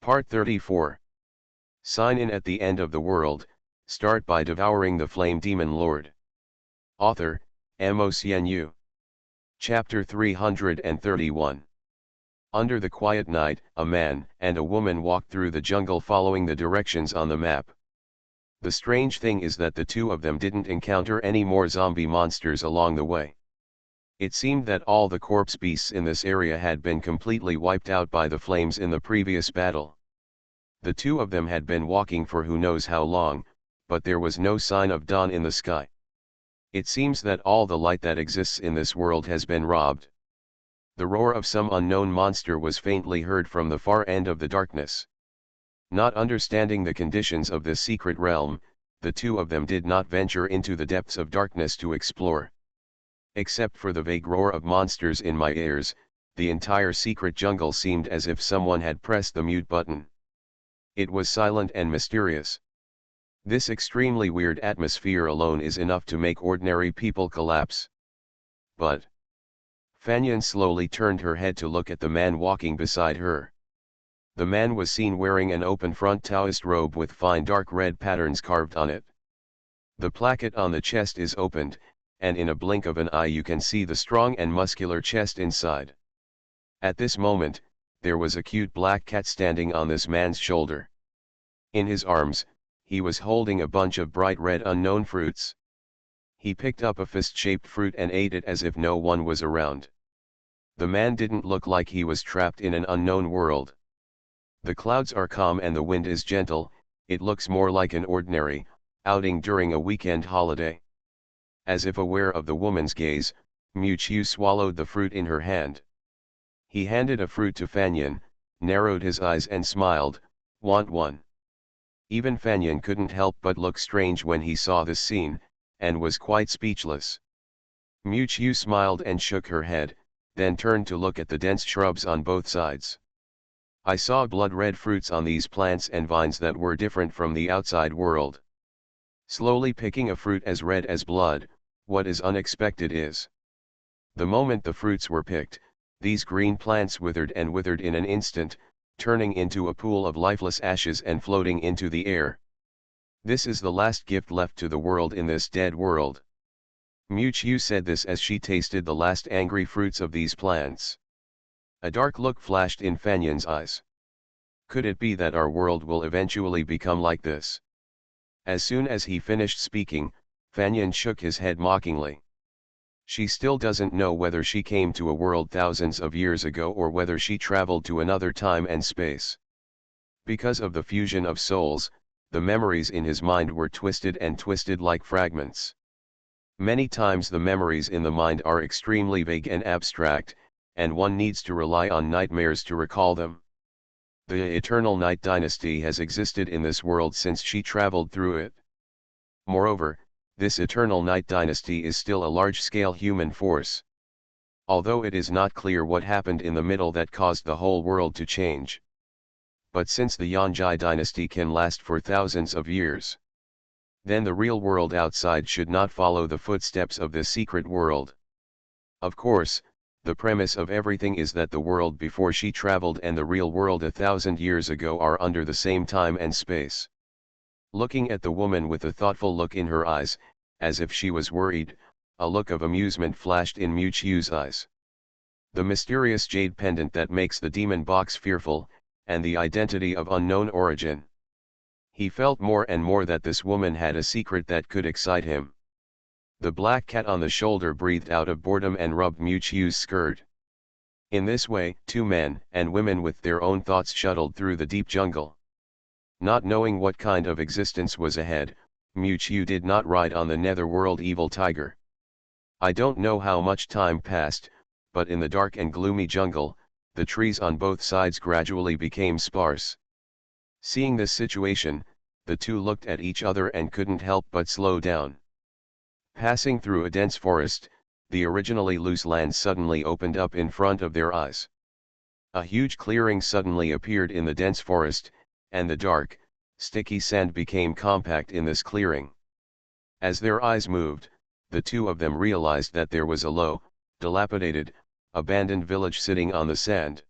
Part 34. Sign in at the end of the world, start by devouring the flame demon lord. Author, Mocienu. Chapter 331. Under the quiet night, a man and a woman walked through the jungle following the directions on the map. The strange thing is that the two of them didn't encounter any more zombie monsters along the way. It seemed that all the corpse beasts in this area had been completely wiped out by the flames in the previous battle. The two of them had been walking for who knows how long, but there was no sign of dawn in the sky. It seems that all the light that exists in this world has been robbed. The roar of some unknown monster was faintly heard from the far end of the darkness. Not understanding the conditions of this secret realm, the two of them did not venture into the depths of darkness to explore. Except for the vague roar of monsters in my ears, the entire secret jungle seemed as if someone had pressed the mute button. It was silent and mysterious. This extremely weird atmosphere alone is enough to make ordinary people collapse. But Fanyan slowly turned her head to look at the man walking beside her. The man was seen wearing an open-front Taoist robe with fine dark red patterns carved on it. The placket on the chest is opened, and in a blink of an eye you can see the strong and muscular chest inside. At this moment, there was a cute black cat standing on this man's shoulder. In his arms, he was holding a bunch of bright red unknown fruits. He picked up a fist-shaped fruit and ate it as if no one was around. The man didn't look like he was trapped in an unknown world. The clouds are calm and the wind is gentle. It looks more like an ordinary outing during a weekend holiday. As if aware of the woman's gaze, Miu swallowed the fruit in her hand. He handed a fruit to Fanyan, narrowed his eyes and smiled, "Want one?" Even Fanyan couldn't help but look strange when he saw this scene, and was quite speechless. Miu smiled and shook her head, then turned to look at the dense shrubs on both sides. I saw blood-red fruits on these plants and vines that were different from the outside world. Slowly picking a fruit as red as blood, what is unexpected is, the moment the fruits were picked, these green plants withered and withered in an instant, turning into a pool of lifeless ashes and floating into the air. This is the last gift left to the world in this dead world. Miu said this as she tasted the last angry fruits of these plants. A dark look flashed in Fanyan's eyes. Could it be that our world will eventually become like this? As soon as he finished speaking, Fanyan shook his head mockingly. She still doesn't know whether she came to a world thousands of years ago or whether she traveled to another time and space. Because of the fusion of souls, the memories in his mind were twisted and twisted like fragments. Many times the memories in the mind are extremely vague and abstract, and one needs to rely on nightmares to recall them. The Eternal Night Dynasty has existed in this world since she traveled through it. Moreover, this Eternal Night Dynasty is still a large-scale human force. Although it is not clear what happened in the middle that caused the whole world to change. But since the Yonjai Dynasty can last for thousands of years, then the real world outside should not follow the footsteps of this secret world. Of course, the premise of everything is that the world before she traveled and the real world 1,000 years ago are under the same time and space. Looking at the woman with a thoughtful look in her eyes, as if she was worried, a look of amusement flashed in Miu's eyes. The mysterious jade pendant that makes the demon box fearful, and the identity of unknown origin. He felt more and more that this woman had a secret that could excite him. The black cat on the shoulder breathed out of boredom and rubbed Miu's skirt. In this way, two men and women with their own thoughts shuttled through the deep jungle. Not knowing what kind of existence was ahead, Miu did not ride on the netherworld evil tiger. I don't know how much time passed, but in the dark and gloomy jungle, the trees on both sides gradually became sparse. Seeing this situation, the two looked at each other and couldn't help but slow down. Passing through a dense forest, the originally loose land suddenly opened up in front of their eyes. A huge clearing suddenly appeared in the dense forest, and the dark, sticky sand became compact in this clearing. As their eyes moved, the two of them realized that there was a low, dilapidated, abandoned village sitting on the sand.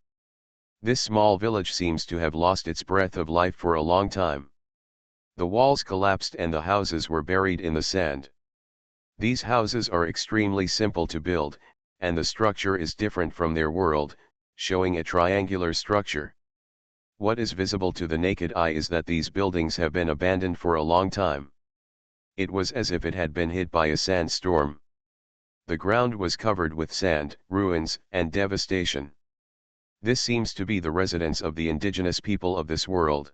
This small village seems to have lost its breath of life for a long time. The walls collapsed and the houses were buried in the sand. These houses are extremely simple to build, and the structure is different from their world, showing a triangular structure. What is visible to the naked eye is that these buildings have been abandoned for a long time. It was as if it had been hit by a sandstorm. The ground was covered with sand, ruins, and devastation. This seems to be the residence of the indigenous people of this world.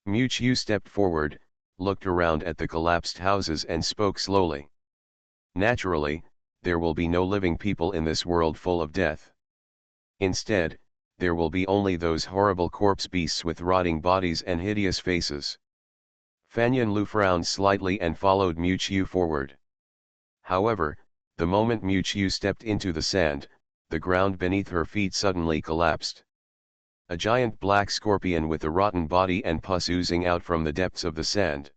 Mu stepped forward, looked around at the collapsed houses and spoke slowly. Naturally, there will be no living people in this world full of death. Instead, there will be only those horrible corpse beasts with rotting bodies and hideous faces. Fanyan Lu frowned slightly and followed Mu forward. However, the moment Mu stepped into the sand, the ground beneath her feet suddenly collapsed. A giant black scorpion with a rotten body and pus oozing out from the depths of the sand.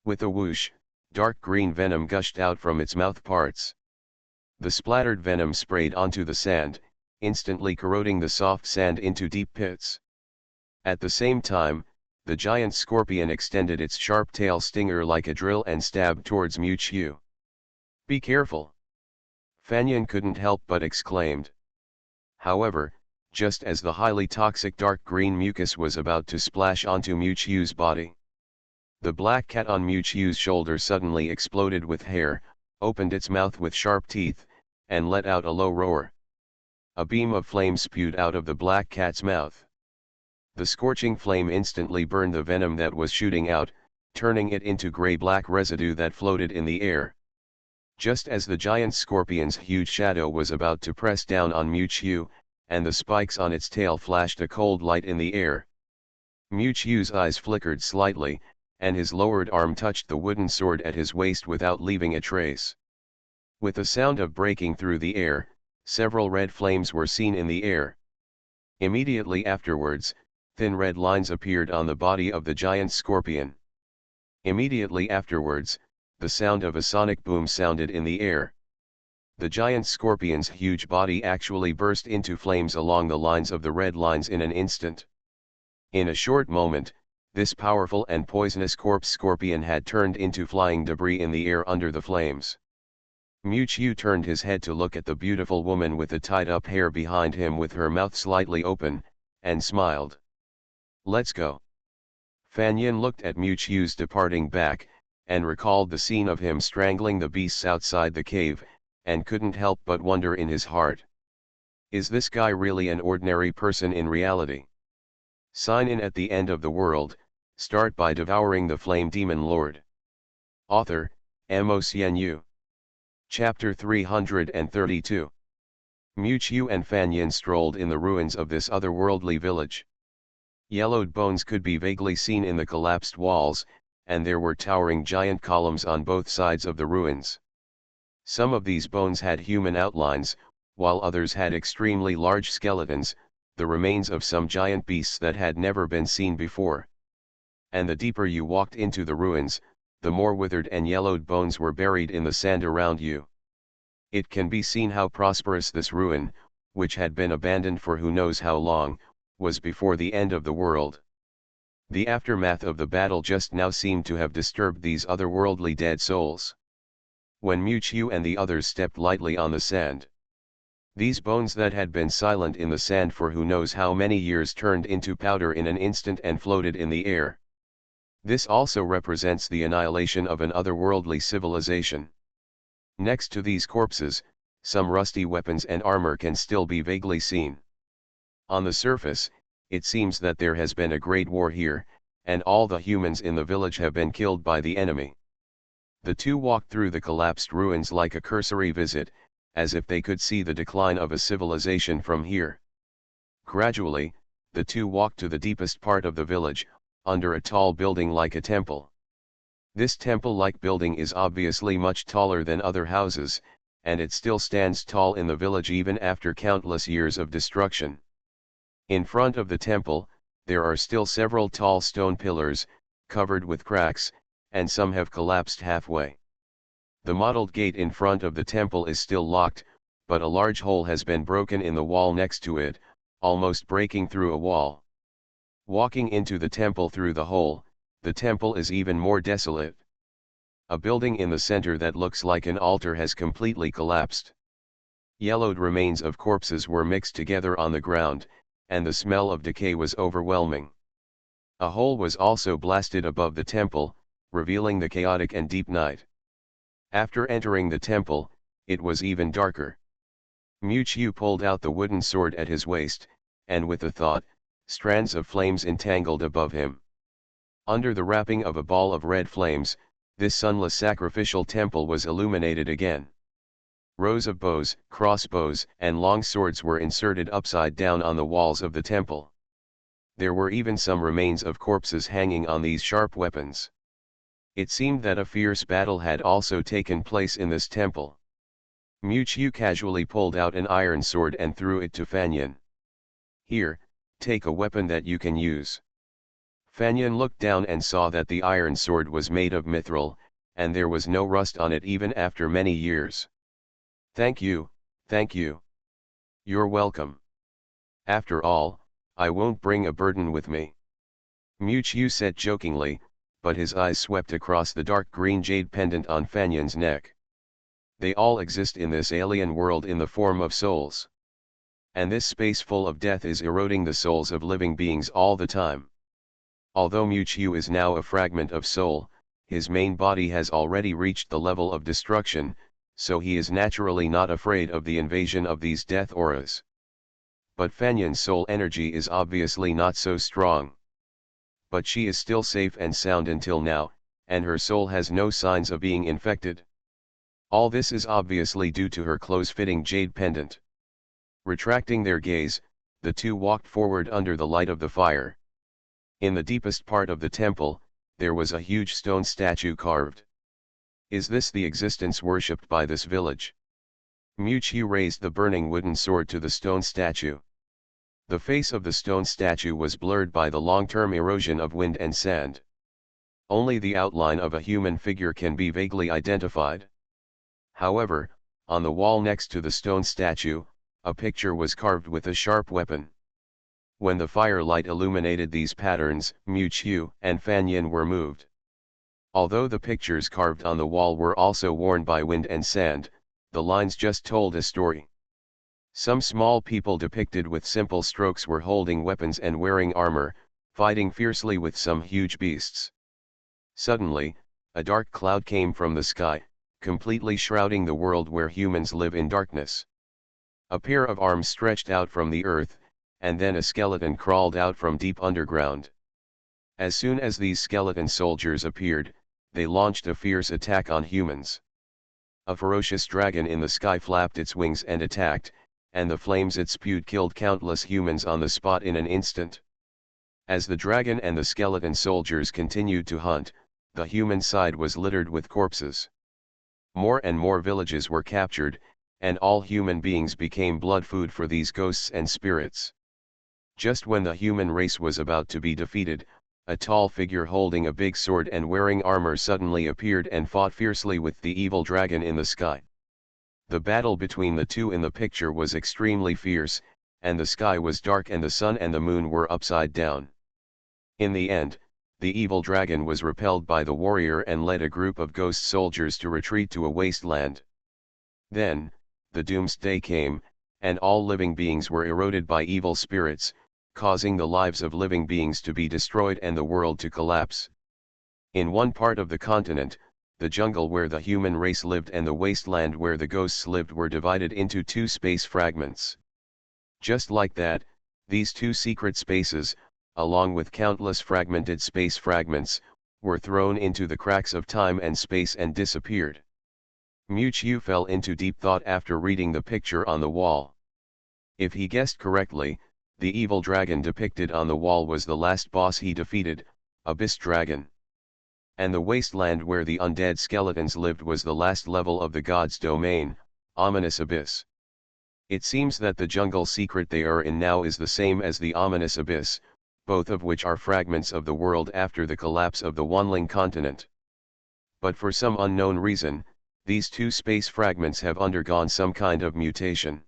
With a whoosh, dark green venom gushed out from its mouth parts. The splattered venom sprayed onto the sand, instantly corroding the soft sand into deep pits. At the same time, the giant scorpion extended its sharp tail stinger like a drill and stabbed towards Mu. "Be careful!" Fanyan couldn't help but exclaimed. However, just as the highly toxic dark green mucus was about to splash onto Mu's body, the black cat on Mu's shoulder suddenly exploded with hair, opened its mouth with sharp teeth, and let out a low roar. A beam of flame spewed out of the black cat's mouth. The scorching flame instantly burned the venom that was shooting out, turning it into gray-black residue that floated in the air. Just as the giant scorpion's huge shadow was about to press down on Mu, and the spikes on its tail flashed a cold light in the air. Mu's eyes flickered slightly, and his lowered arm touched the wooden sword at his waist without leaving a trace. With a sound of breaking through the air, several red flames were seen in the air. Immediately afterwards, thin red lines appeared on the body of the giant scorpion. Immediately afterwards, the sound of a sonic boom sounded in the air. The giant scorpion's huge body actually burst into flames along the lines of the red lines in an instant. In a short moment, this powerful and poisonous corpse scorpion had turned into flying debris in the air under the flames. Mu turned his head to look at the beautiful woman with the tied-up hair behind him with her mouth slightly open, and smiled. "Let's go." Fanyan looked at Mu's departing back, and recalled the scene of him strangling the beasts outside the cave, and couldn't help but wonder in his heart. Is this guy really an ordinary person in reality? Sign in at the end of the world, start by devouring the Flame Demon Lord. Author, MaleProtagonist. Chapter 332. Mu and Fanyan strolled in the ruins of this otherworldly village. Yellowed bones could be vaguely seen in the collapsed walls, and there were towering giant columns on both sides of the ruins. Some of these bones had human outlines, while others had extremely large skeletons, the remains of some giant beasts that had never been seen before. And the deeper you walked into the ruins, the more withered and yellowed bones were buried in the sand around you. It can be seen how prosperous this ruin, which had been abandoned for who knows how long, was before the end of the world. The aftermath of the battle just now seemed to have disturbed these otherworldly dead souls. When Mu and the others stepped lightly on the sand, these bones that had been silent in the sand for who knows how many years turned into powder in an instant and floated in the air. This also represents the annihilation of an otherworldly civilization. Next to these corpses, some rusty weapons and armor can still be vaguely seen. On the surface, it seems that there has been a great war here, and all the humans in the village have been killed by the enemy. The two walked through the collapsed ruins like a cursory visit, as if they could see the decline of a civilization from here. Gradually, the two walked to the deepest part of the village, under a tall building like a temple. This temple-like building is obviously much taller than other houses, and it still stands tall in the village even after countless years of destruction. In front of the temple, there are still several tall stone pillars, covered with cracks, and some have collapsed halfway. The mottled gate in front of the temple is still locked, but a large hole has been broken in the wall next to it, almost breaking through a wall. Walking into the temple through the hole, the temple is even more desolate. A building in the center that looks like an altar has completely collapsed. Yellowed remains of corpses were mixed together on the ground, and the smell of decay was overwhelming. A hole was also blasted above the temple, revealing the chaotic and deep night. After entering the temple, it was even darker. Miu pulled out the wooden sword at his waist, and with a thought, strands of flames entangled above him. Under the wrapping of a ball of red flames, this sunless sacrificial temple was illuminated again. Rows of bows, crossbows, and long swords were inserted upside down on the walls of the temple. There were even some remains of corpses hanging on these sharp weapons. It seemed that a fierce battle had also taken place in this temple. Miu casually pulled out an iron sword and threw it to Fanyan. "Here, take a weapon that you can use." Fanyan looked down and saw that the iron sword was made of mithril, and there was no rust on it even after many years. Thank you, thank you. You're welcome. After all, I won't bring a burden with me." Miu said jokingly, but his eyes swept across the dark green jade pendant on Fanyan's neck. They all exist in this alien world in the form of souls. And this space full of death is eroding the souls of living beings all the time. Although Miu is now a fragment of soul, his main body has already reached the level of destruction, so he is naturally not afraid of the invasion of these death auras. But Fanyan's soul energy is obviously not so strong. But she is still safe and sound until now, and her soul has no signs of being infected. All this is obviously due to her close-fitting jade pendant. Retracting their gaze, the two walked forward under the light of the fire. In the deepest part of the temple, there was a huge stone statue carved. Is this the existence worshipped by this village? Miu raised the burning wooden sword to the stone statue. The face of the stone statue was blurred by the long-term erosion of wind and sand. Only the outline of a human figure can be vaguely identified. However, on the wall next to the stone statue, a picture was carved with a sharp weapon. When the firelight illuminated these patterns, Miu and Fanyan were moved. Although the pictures carved on the wall were also worn by wind and sand, the lines just told a story. Some small people depicted with simple strokes were holding weapons and wearing armor, fighting fiercely with some huge beasts. Suddenly, a dark cloud came from the sky, completely shrouding the world where humans live in darkness. A pair of arms stretched out from the earth, and then a skeleton crawled out from deep underground. As soon as these skeleton soldiers appeared, they launched a fierce attack on humans. A ferocious dragon in the sky flapped its wings and attacked, and the flames it spewed killed countless humans on the spot in an instant. As the dragon and the skeleton soldiers continued to hunt, the human side was littered with corpses. More and more villages were captured, and all human beings became blood food for these ghosts and spirits. Just when the human race was about to be defeated, a tall figure holding a big sword and wearing armor suddenly appeared and fought fiercely with the evil dragon in the sky. The battle between the two in the picture was extremely fierce, and the sky was dark and the sun and the moon were upside down. In the end, the evil dragon was repelled by the warrior and led a group of ghost soldiers to retreat to a wasteland. Then, the doomsday came, and all living beings were eroded by evil spirits, causing the lives of living beings to be destroyed and the world to collapse. In one part of the continent, the jungle where the human race lived and the wasteland where the ghosts lived were divided into two space fragments. Just like that, these two secret spaces, along with countless fragmented space fragments, were thrown into the cracks of time and space and disappeared. Miu fell into deep thought after reading the picture on the wall. If he guessed correctly, the evil dragon depicted on the wall was the last boss he defeated, Abyss Dragon. And the wasteland where the undead skeletons lived was the last level of the god's domain, Ominous Abyss. It seems that the jungle secret they are in now is the same as the Ominous Abyss, both of which are fragments of the world after the collapse of the Wanling continent. But for some unknown reason, these two space fragments have undergone some kind of mutation.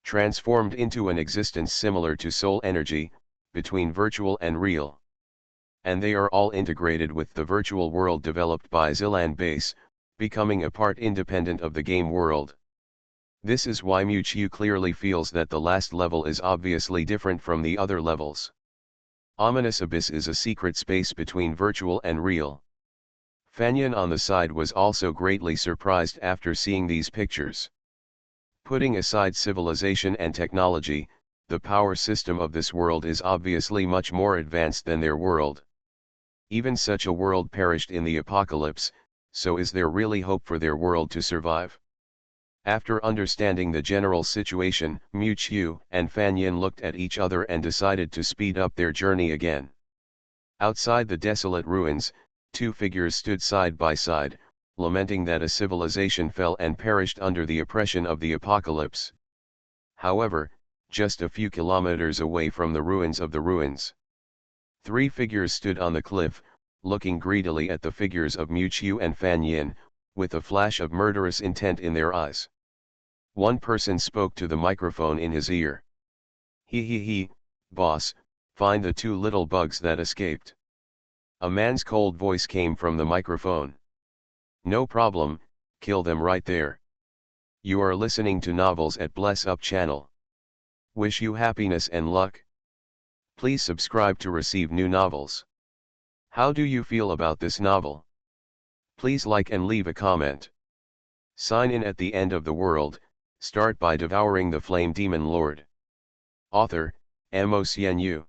transformed into an existence similar to soul energy, between virtual and real. And they are all integrated with the virtual world developed by Zilan Base, becoming a part independent of the game world. This is why Mewtwo clearly feels that the last level is obviously different from the other levels. Ominous Abyss is a secret space between virtual and real. Fanyan on the side was also greatly surprised after seeing these pictures. Putting aside civilization and technology, the power system of this world is obviously much more advanced than their world. Even such a world perished in the apocalypse, so is there really hope for their world to survive? After understanding the general situation, Mewtwo and Fanyan looked at each other and decided to speed up their journey again. Outside the desolate ruins, two figures stood side by side, lamenting that a civilization fell and perished under the oppression of the apocalypse. However, just a few kilometers away from the ruins of the ruins, three figures stood on the cliff, looking greedily at the figures of Mewtwo and Fanyan, with a flash of murderous intent in their eyes. One person spoke to the microphone in his ear. He, boss, find the two little bugs that escaped. A man's cold voice came from the microphone. No problem, kill them right there. You are listening to Novels at Bless Up channel. Wish you happiness and luck. Please subscribe to receive new novels. How do you feel about this novel? Please like and leave a comment. Sign in at the end of the world, start by devouring the Flame Demon Lord. Author, MaleProtagonist.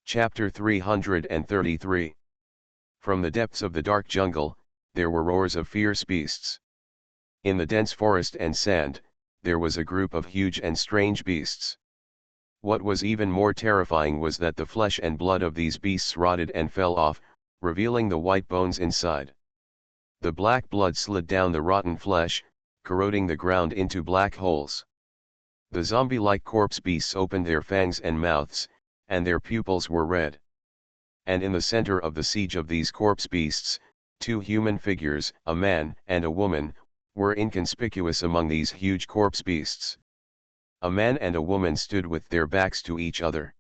Chapter 333. From the depths of the dark jungle, there were roars of fierce beasts. In the dense forest and sand, there was a group of huge and strange beasts. What was even more terrifying was that the flesh and blood of these beasts rotted and fell off, revealing the white bones inside. The black blood slid down the rotten flesh, corroding the ground into black holes. The zombie-like corpse beasts opened their fangs and mouths, and their pupils were red. And in the center of the siege of these corpse beasts, two human figures, a man and a woman, were inconspicuous among these huge corpse beasts. A man and a woman stood with their backs to each other.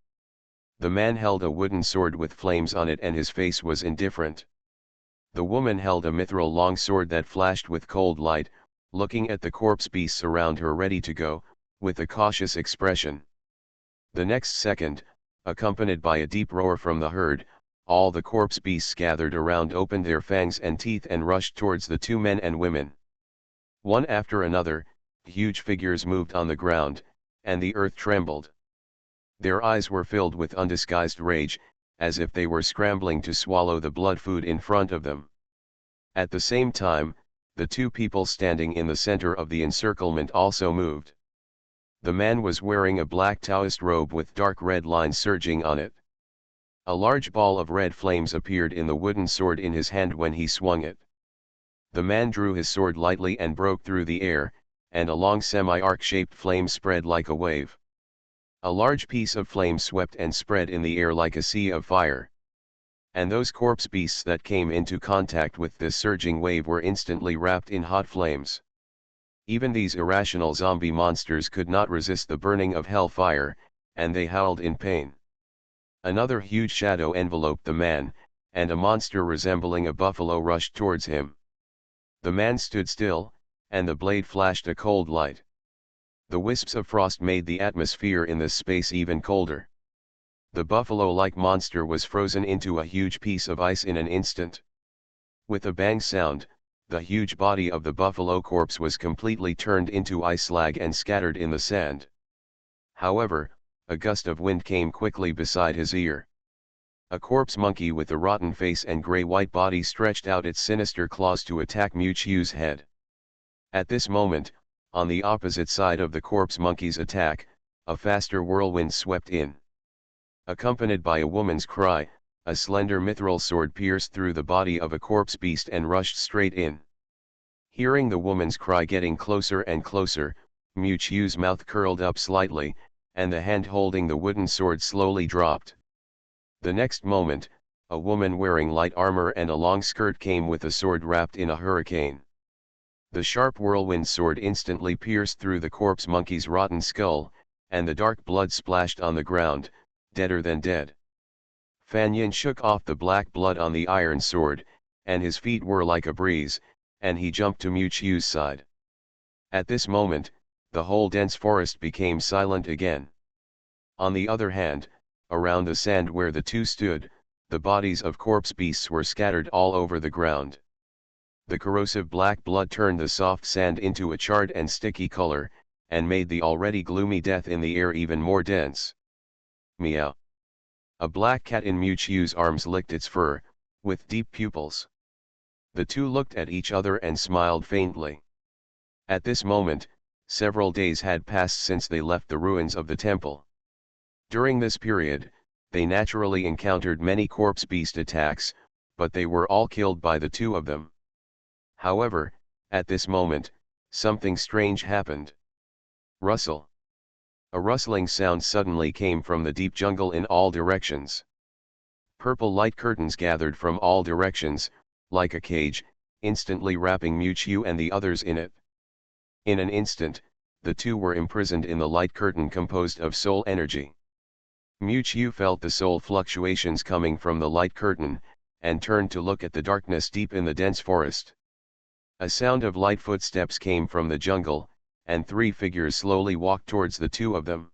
The man held a wooden sword with flames on it and his face was indifferent. The woman held a mithril long sword that flashed with cold light, looking at the corpse beasts around her ready to go, with a cautious expression. The next second, accompanied by a deep roar from the herd, all the corpse beasts gathered around opened their fangs and teeth and rushed towards the two men and women. One after another, huge figures moved on the ground, and the earth trembled. Their eyes were filled with undisguised rage, as if they were scrambling to swallow the blood food in front of them. At the same time, the two people standing in the center of the encirclement also moved. The man was wearing a black Taoist robe with dark red lines surging on it. A large ball of red flames appeared in the wooden sword in his hand when he swung it. The man drew his sword lightly and broke through the air, and a long semi-arc-shaped flame spread like a wave. A large piece of flame swept and spread in the air like a sea of fire. And those corpse beasts that came into contact with this surging wave were instantly wrapped in hot flames. Even these irrational zombie monsters could not resist the burning of hellfire, and they howled in pain. Another huge shadow enveloped the man, and a monster resembling a buffalo rushed towards him. The man stood still, and the blade flashed a cold light. The wisps of frost made the atmosphere in this space even colder. The buffalo-like monster was frozen into a huge piece of ice in an instant. With a bang sound, the huge body of the buffalo corpse was completely turned into ice slag and scattered in the sand. However, a gust of wind came quickly beside his ear. A corpse monkey with a rotten face and gray-white body stretched out its sinister claws to attack Mewtwo's head. At this moment, on the opposite side of the corpse monkey's attack, a faster whirlwind swept in. Accompanied by a woman's cry, a slender mithril sword pierced through the body of a corpse beast and rushed straight in. Hearing the woman's cry getting closer and closer, Mewtwo's mouth curled up slightly, and the hand holding the wooden sword slowly dropped. The next moment, a woman wearing light armor and a long skirt came with a sword wrapped in a hurricane. The sharp whirlwind sword instantly pierced through the corpse monkey's rotten skull, and the dark blood splashed on the ground, deader than dead. Fan Yin shook off the black blood on the iron sword, and his feet were like a breeze, and he jumped to Mu Chiu's side. At this moment, the whole dense forest became silent again. On the other hand, around the sand where the two stood, the bodies of corpse beasts were scattered all over the ground. The corrosive black blood turned the soft sand into a charred and sticky color, and made the already gloomy death in the air even more dense. Meow. A black cat in Mu Chiu's arms licked its fur, with deep pupils. The two looked at each other and smiled faintly. At this moment, several days had passed since they left the ruins of the temple. During this period, they naturally encountered many corpse beast attacks, but they were all killed by the two of them. However, at this moment, something strange happened. Rustle. A rustling sound suddenly came from the deep jungle in all directions. Purple light curtains gathered from all directions, like a cage, instantly wrapping Mu Chiu and the others in it. In an instant, the two were imprisoned in the light curtain composed of soul energy. Mu Chiu felt the soul fluctuations coming from the light curtain, and turned to look at the darkness deep in the dense forest. A sound of light footsteps came from the jungle, and three figures slowly walked towards the two of them.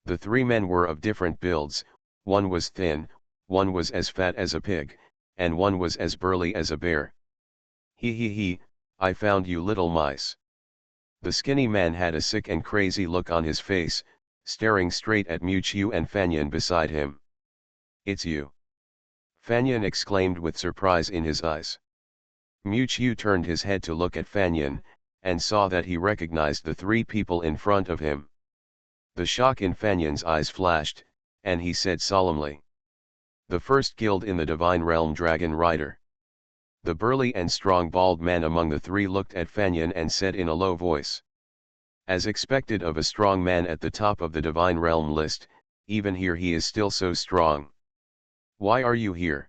The three men were of different builds, one was thin, one was as fat as a pig, and one was as burly as a bear. He, I found you little mice. The skinny man had a sick and crazy look on his face, staring straight at Mu Chiu and Fan Yin beside him. It's you! Fan Yin exclaimed with surprise in his eyes. Mu Chiu turned his head to look at Fan Yin, and saw that he recognized the three people in front of him. The shock in Fan Yin's eyes flashed, and he said solemnly. The first killed in the divine realm dragon rider. The burly and strong bald man among the three looked at Fan Yin and said in a low voice. As expected of a strong man at the top of the divine realm list, even here he is still so strong. Why are you here?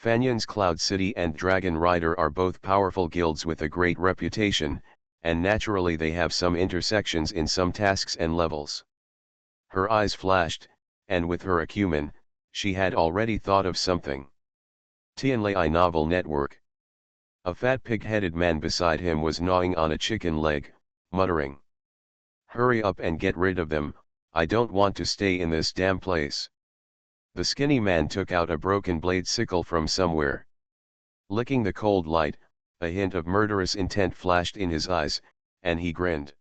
Fan Yin's Cloud City and Dragon Rider are both powerful guilds with a great reputation, and naturally they have some intersections in some tasks and levels. Her eyes flashed, and with her acumen, she had already thought of something. Tianlai Novel Network. A fat pig-headed man beside him was gnawing on a chicken leg, muttering. Hurry up and get rid of them, I don't want to stay in this damn place. The skinny man took out a broken blade sickle from somewhere. Licking the cold light, a hint of murderous intent flashed in his eyes, and he grinned.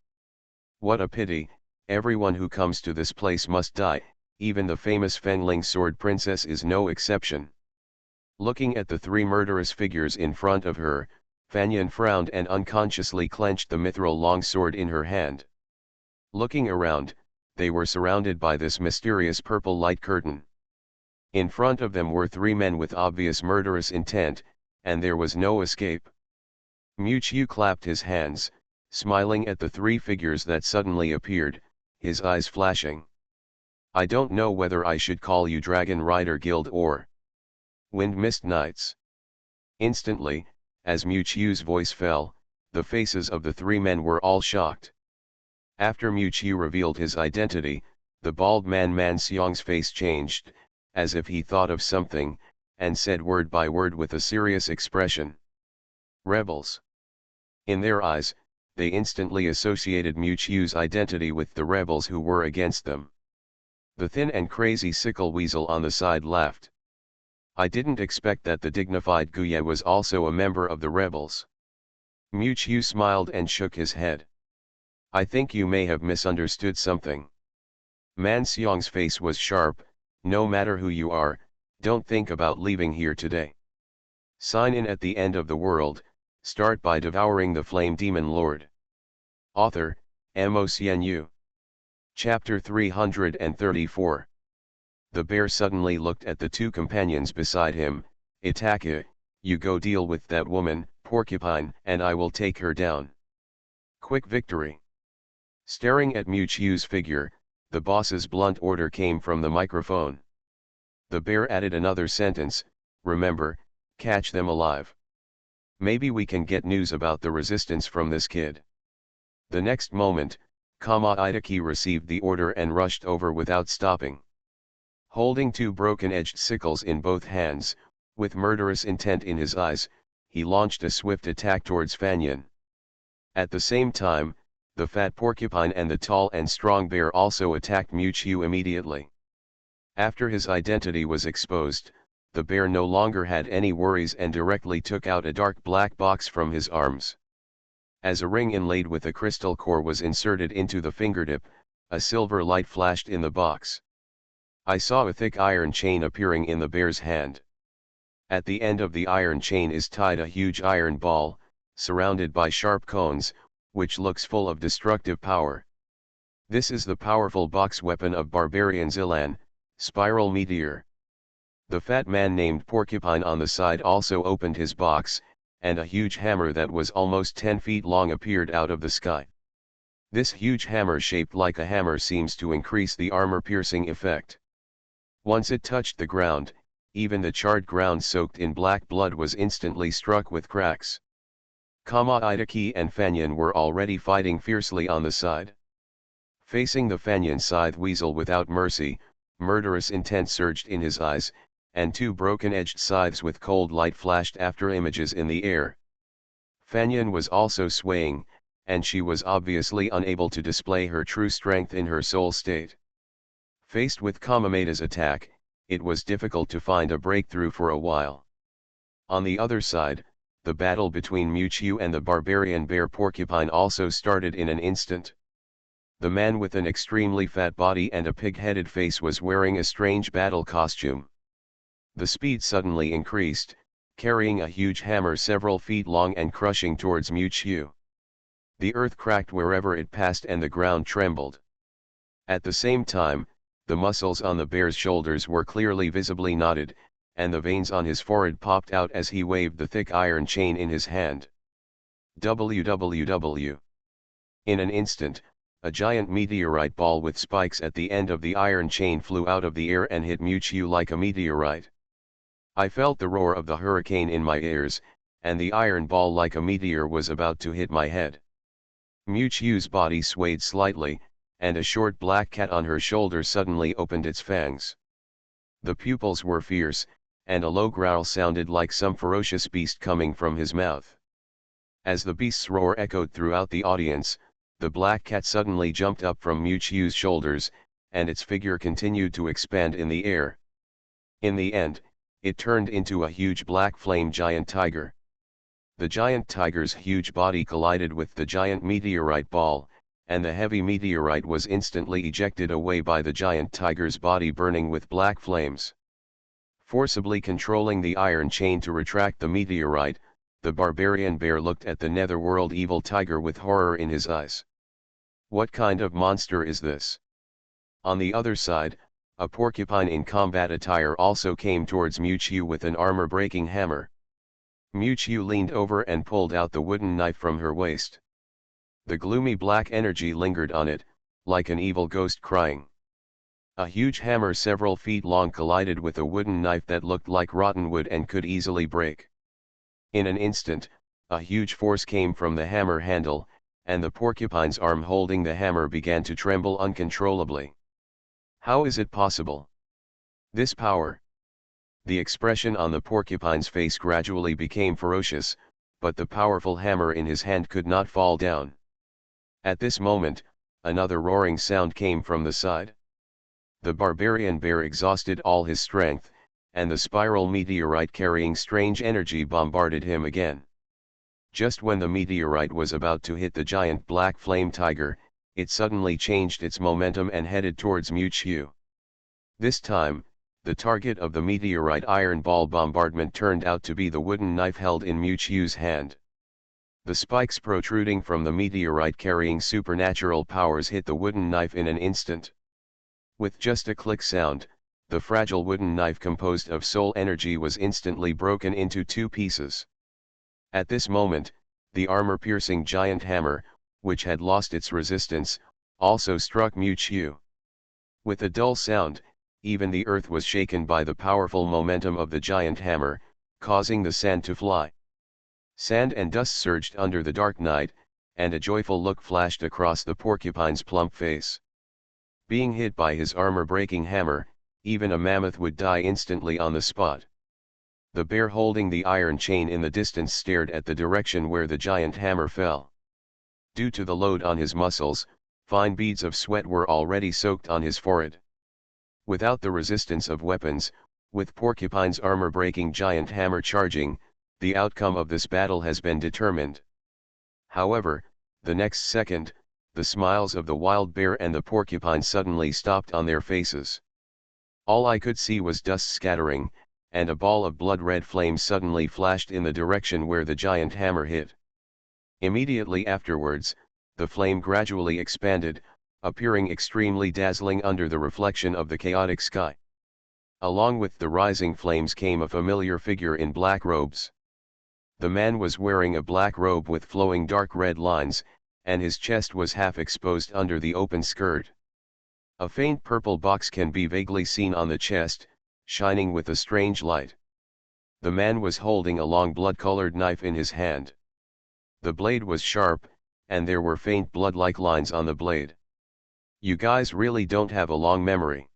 What a pity, everyone who comes to this place must die, even the famous Fengling Sword Princess is no exception. Looking at the three murderous figures in front of her, Fan Yin frowned and unconsciously clenched the mithril longsword in her hand. Looking around, they were surrounded by this mysterious purple light curtain. In front of them were three men with obvious murderous intent, and there was no escape. Mu Chiu clapped his hands, smiling at the three figures that suddenly appeared, his eyes flashing. I don't know whether I should call you Dragon Rider Guild or Wind Mist Knights. Instantly, as Mu Chiu's voice fell, the faces of the three men were all shocked. After Mu Chiu revealed his identity, the bald man Man Xiong's face changed, as if he thought of something, and said word by word with a serious expression. Rebels. In their eyes, they instantly associated Mu Chiu's identity with the rebels who were against them. The thin and crazy sickle weasel on the side laughed. I didn't expect that the dignified Guye was also a member of the rebels. Mu Chiu smiled and shook his head. I think you may have misunderstood something. Man Xiong's face was sharp. No matter who you are, don't think about leaving here today. Sign in at the end of the world, start by devouring the Flame Demon Lord. Author, MOCNU. Chapter 334. The bear suddenly looked at the two companions beside him. Itaka, you go deal with that woman, Porcupine, and I will take her down. Quick victory. Staring at Mu Chiu's figure, the boss's blunt order came from the microphone. The bear added another sentence, remember, catch them alive. Maybe we can get news about the resistance from this kid. The next moment, Itaki received the order and rushed over without stopping. Holding two broken-edged sickles in both hands, with murderous intent in his eyes, he launched a swift attack towards Fanyan. At the same time, the fat porcupine and the tall and strong bear also attacked Muqiu immediately. After his identity was exposed, the bear no longer had any worries and directly took out a dark black box from his arms. As a ring inlaid with a crystal core was inserted into the fingertip, a silver light flashed in the box. I saw a thick iron chain appearing in the bear's hand. At the end of the iron chain is tied a huge iron ball, surrounded by sharp cones, which looks full of destructive power. This is the powerful box weapon of barbarian Zilan, Spiral Meteor. The fat man named Porcupine on the side also opened his box, and a huge hammer that was almost 10 feet long appeared out of the sky. This huge hammer shaped like a hammer seems to increase the armor-piercing effect. Once it touched the ground, even the charred ground soaked in black blood was instantly struck with cracks. Itaki and Fanyan were already fighting fiercely on the side. Facing the Fanyan scythe weasel without mercy, murderous intent surged in his eyes, and two broken-edged scythes with cold light flashed after images in the air. Fanyan was also swaying, and she was obviously unable to display her true strength in her soul state. Faced with Kamameta's attack, it was difficult to find a breakthrough for a while. On the other side, the battle between Muqiu and the barbarian bear porcupine also started in an instant. The man with an extremely fat body and a pig-headed face was wearing a strange battle costume. The speed suddenly increased, carrying a huge hammer several feet long and crushing towards Muqiu. The earth cracked wherever it passed and the ground trembled. At the same time, the muscles on the bear's shoulders were clearly visibly knotted, and the veins on his forehead popped out as he waved the thick iron chain in his hand. WWW. In an instant, a giant meteorite ball with spikes at the end of the iron chain flew out of the air and hit Muqiu like a meteorite. I felt the roar of the hurricane in my ears, and the iron ball like a meteor was about to hit my head. Muqiu's body swayed slightly, and a short black cat on her shoulder suddenly opened its fangs. The pupils were fierce, and a low growl sounded like some ferocious beast coming from his mouth. As the beast's roar echoed throughout the audience, the black cat suddenly jumped up from Muqiu's shoulders, and its figure continued to expand in the air. In the end, it turned into a huge black flame giant tiger. The giant tiger's huge body collided with the giant meteorite ball, and the heavy meteorite was instantly ejected away by the giant tiger's body burning with black flames. Forcibly controlling the iron chain to retract the meteorite, the barbarian bear looked at the netherworld evil tiger with horror in his eyes. What kind of monster is this? On the other side, a porcupine in combat attire also came towards Muqiu with an armor-breaking hammer. Muqiu leaned over and pulled out the wooden knife from her waist. The gloomy black energy lingered on it, like an evil ghost crying. A huge hammer several feet long collided with a wooden knife that looked like rotten wood and could easily break. In an instant, a huge force came from the hammer handle, and the porcupine's arm holding the hammer began to tremble uncontrollably. How is it possible? This power. The expression on the porcupine's face gradually became ferocious, but the powerful hammer in his hand could not fall down. At this moment, another roaring sound came from the side. The barbarian bear exhausted all his strength, and the spiral meteorite carrying strange energy bombarded him again. Just when the meteorite was about to hit the giant black flame tiger, it suddenly changed its momentum and headed towards Muqiu. This time, the target of the meteorite iron ball bombardment turned out to be the wooden knife held in Muqiu's hand. The spikes protruding from the meteorite carrying supernatural powers hit the wooden knife in an instant. With just a click sound, the fragile wooden knife composed of soul energy was instantly broken into two pieces. At this moment, the armor-piercing giant hammer, which had lost its resistance, also struck Muqiu. With a dull sound, even the earth was shaken by the powerful momentum of the giant hammer, causing the sand to fly. Sand and dust surged under the dark night, and a joyful look flashed across the porcupine's plump face. Being hit by his armor-breaking hammer, even a mammoth would die instantly on the spot. The bear holding the iron chain in the distance stared at the direction where the giant hammer fell. Due to the load on his muscles, fine beads of sweat were already soaked on his forehead. Without the resistance of weapons, with Porcupine's armor-breaking giant hammer charging, the outcome of this battle has been determined. However, the next second, the smiles of the wild bear and the porcupine suddenly stopped on their faces. All I could see was dust scattering, and a ball of blood-red flame suddenly flashed in the direction where the giant hammer hit. Immediately afterwards, the flame gradually expanded, appearing extremely dazzling under the reflection of the chaotic sky. Along with the rising flames came a familiar figure in black robes. The man was wearing a black robe with flowing dark red lines, and his chest was half exposed under the open skirt. A faint purple box can be vaguely seen on the chest, shining with a strange light. The man was holding a long blood-colored knife in his hand. The blade was sharp, and there were faint blood-like lines on the blade. "You guys really don't have a long memory."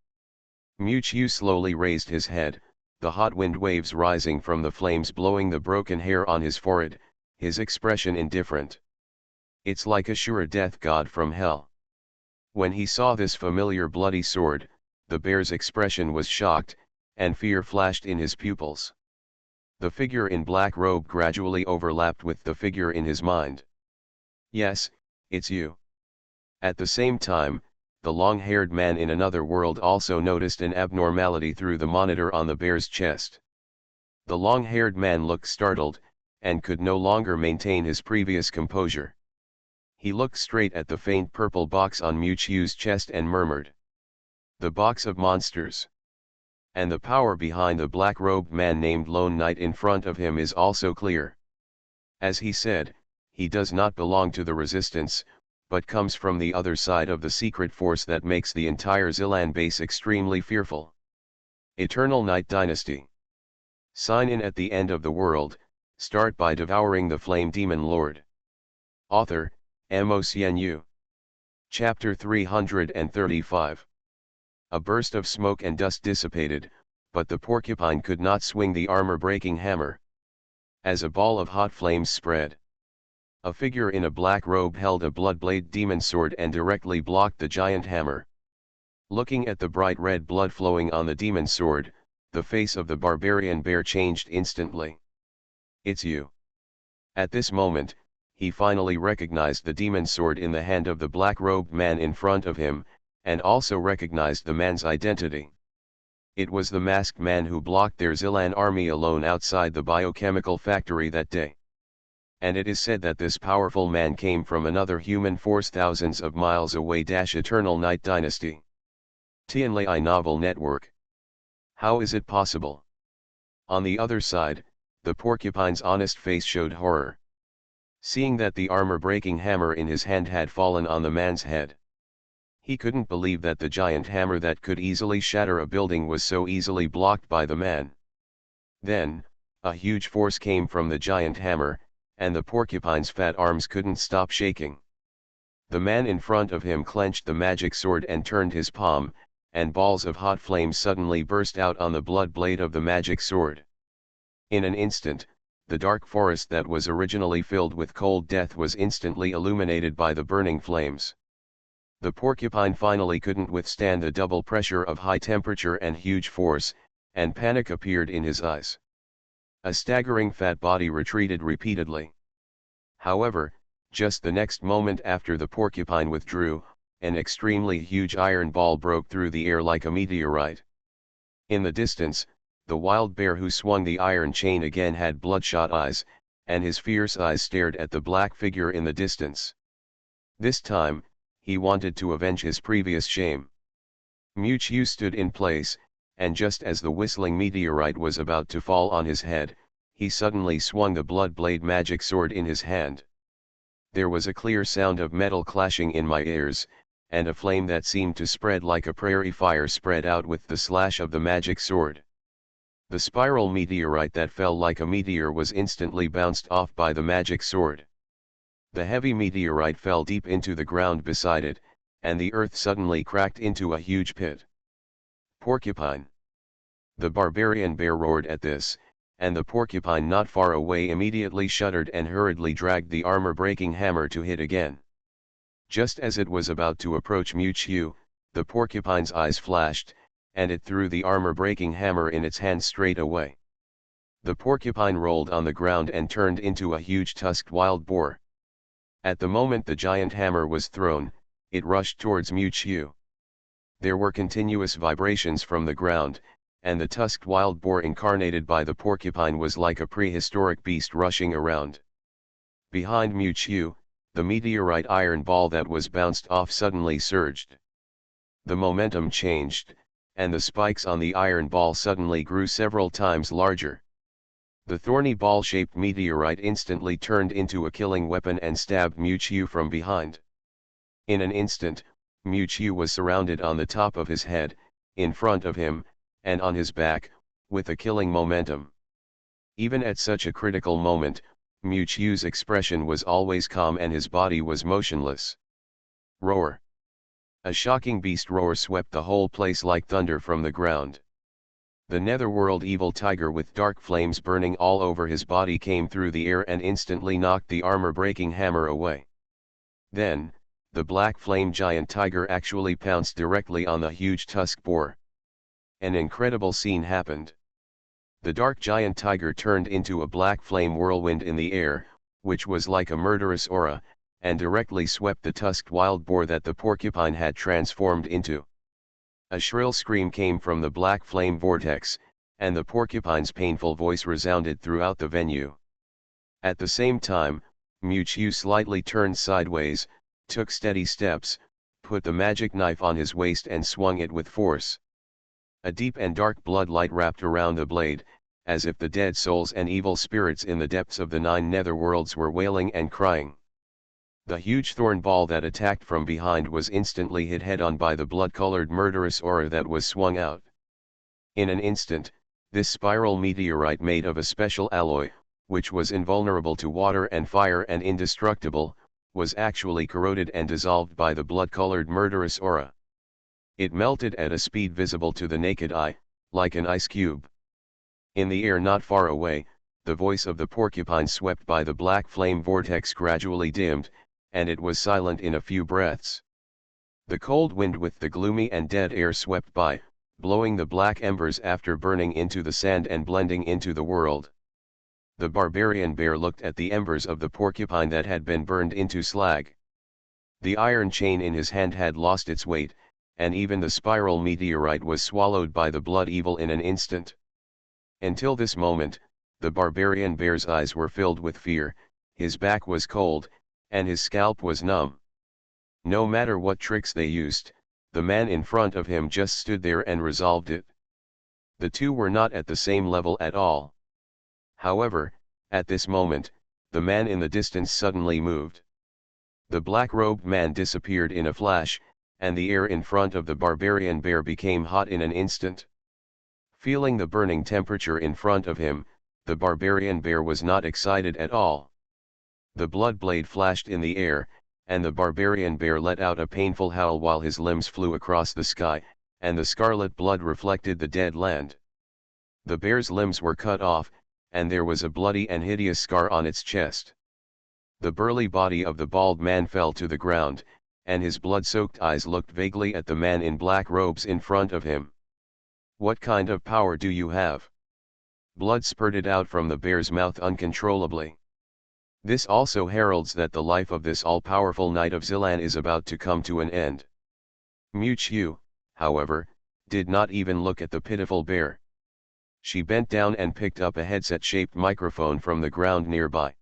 Muchu slowly raised his head, the hot wind waves rising from the flames blowing the broken hair on his forehead, his expression indifferent. "It's like a sure death god from hell." When he saw this familiar bloody sword, the bear's expression was shocked, and fear flashed in his pupils. The figure in black robe gradually overlapped with the figure in his mind. "Yes, it's you." At the same time, the long-haired man in another world also noticed an abnormality through the monitor on the bear's chest. The long-haired man looked startled, and could no longer maintain his previous composure. He looked straight at the faint purple box on Muchu's chest and murmured, "The box of monsters." And the power behind the black-robed man named Lone Knight in front of him is also clear. As he said, he does not belong to the resistance, but comes from the other side of the secret force that makes the entire Zilan base extremely fearful. Eternal Night Dynasty. Sign in at the end of the world, start by devouring the Flame Demon Lord. Author, MOCNU. Chapter 335. A burst of smoke and dust dissipated, but the porcupine could not swing the armor-breaking hammer. As a ball of hot flames spread, a figure in a black robe held a blood-blade demon sword and directly blocked the giant hammer. Looking at the bright red blood flowing on the demon sword, the face of the barbarian bear changed instantly. "It's you." At this moment, he finally recognized the demon sword in the hand of the black-robed man in front of him, and also recognized the man's identity. It was the masked man who blocked their Zilan army alone outside the biochemical factory that day. And it is said that this powerful man came from another human force thousands of miles away. Eternal Night Dynasty. Tianlai Novel Network. How is it possible? On the other side, the porcupine's honest face showed horror. Seeing that the armor-breaking hammer in his hand had fallen on the man's head. He couldn't believe that the giant hammer that could easily shatter a building was so easily blocked by the man. Then, a huge force came from the giant hammer, and the porcupine's fat arms couldn't stop shaking. The man in front of him clenched the magic sword and turned his palm, and balls of hot flame suddenly burst out on the blood blade of the magic sword. In an instant, the dark forest that was originally filled with cold death was instantly illuminated by the burning flames. The porcupine finally couldn't withstand the double pressure of high temperature and huge force, and panic appeared in his eyes. A staggering fat body retreated repeatedly. However, just the next moment after the porcupine withdrew, an extremely huge iron ball broke through the air like a meteorite. In the distance, the wild bear who swung the iron chain again had bloodshot eyes, and his fierce eyes stared at the black figure in the distance. This time, he wanted to avenge his previous shame. Muchu stood in place, and just as the whistling meteorite was about to fall on his head, he suddenly swung the blood blade magic sword in his hand. There was a clear sound of metal clashing in my ears, and a flame that seemed to spread like a prairie fire spread out with the slash of the magic sword. The spiral meteorite that fell like a meteor was instantly bounced off by the magic sword. The heavy meteorite fell deep into the ground beside it, and the earth suddenly cracked into a huge pit. Porcupine! The barbarian bear roared at this, and the porcupine not far away immediately shuddered and hurriedly dragged the armor-breaking hammer to hit again. Just as it was about to approach Mewtwo, the porcupine's eyes flashed, and it threw the armor-breaking hammer in its hand straight away. The porcupine rolled on the ground and turned into a huge tusked wild boar. At the moment the giant hammer was thrown, it rushed towards Mewtwo. There were continuous vibrations from the ground, and the tusked wild boar incarnated by the porcupine was like a prehistoric beast rushing around. Behind Mewtwo, the meteorite iron ball that was bounced off suddenly surged. The momentum changed, and the spikes on the iron ball suddenly grew several times larger. The thorny ball-shaped meteorite instantly turned into a killing weapon and stabbed Mewtwo from behind. In an instant, Mewtwo was surrounded on the top of his head, in front of him, and on his back, with a killing momentum. Even at such a critical moment, Mewtwo's expression was always calm and his body was motionless. Roar! A shocking beast roar swept the whole place like thunder from the ground. The netherworld evil tiger with dark flames burning all over his body came through the air and instantly knocked the armor-breaking hammer away. Then, the black flame giant tiger actually pounced directly on the huge tusk boar. An incredible scene happened. The dark giant tiger turned into a black flame whirlwind in the air, which was like a murderous aura, and directly swept the tusked wild boar that the porcupine had transformed into. A shrill scream came from the black flame vortex, and the porcupine's painful voice resounded throughout the venue. At the same time, Mewtwo slightly turned sideways, took steady steps, put the magic knife on his waist and swung it with force. A deep and dark blood light wrapped around the blade, as if the dead souls and evil spirits in the depths of the 9 netherworlds were wailing and crying. The huge thorn ball that attacked from behind was instantly hit head-on by the blood-colored murderous aura that was swung out. In an instant, this spiral meteorite made of a special alloy, which was invulnerable to water and fire and indestructible, was actually corroded and dissolved by the blood-colored murderous aura. It melted at a speed visible to the naked eye, like an ice cube. In the air not far away, the voice of the porcupine swept by the black flame vortex gradually dimmed, and it was silent in a few breaths. The cold wind with the gloomy and dead air swept by, blowing the black embers after burning into the sand and blending into the world. The barbarian bear looked at the embers of the porcupine that had been burned into slag. The iron chain in his hand had lost its weight, and even the spiral meteorite was swallowed by the blood evil in an instant. Until this moment, the barbarian bear's eyes were filled with fear, his back was cold, and his scalp was numb. No matter what tricks they used, the man in front of him just stood there and resolved it. The two were not at the same level at all. However, at this moment, the man in the distance suddenly moved. The black-robed man disappeared in a flash, and the air in front of the barbarian bear became hot in an instant. Feeling the burning temperature in front of him, the barbarian bear was not excited at all. The blood blade flashed in the air, and the barbarian bear let out a painful howl while his limbs flew across the sky, and the scarlet blood reflected the dead land. The bear's limbs were cut off, and there was a bloody and hideous scar on its chest. The burly body of the bald man fell to the ground, and his blood-soaked eyes looked vaguely at the man in black robes in front of him. "What kind of power do you have?" Blood spurted out from the bear's mouth uncontrollably. This also heralds that the life of this all-powerful knight of Zilan is about to come to an end. Mewtwo, however, did not even look at the pitiful bear. She bent down and picked up a headset-shaped microphone from the ground nearby.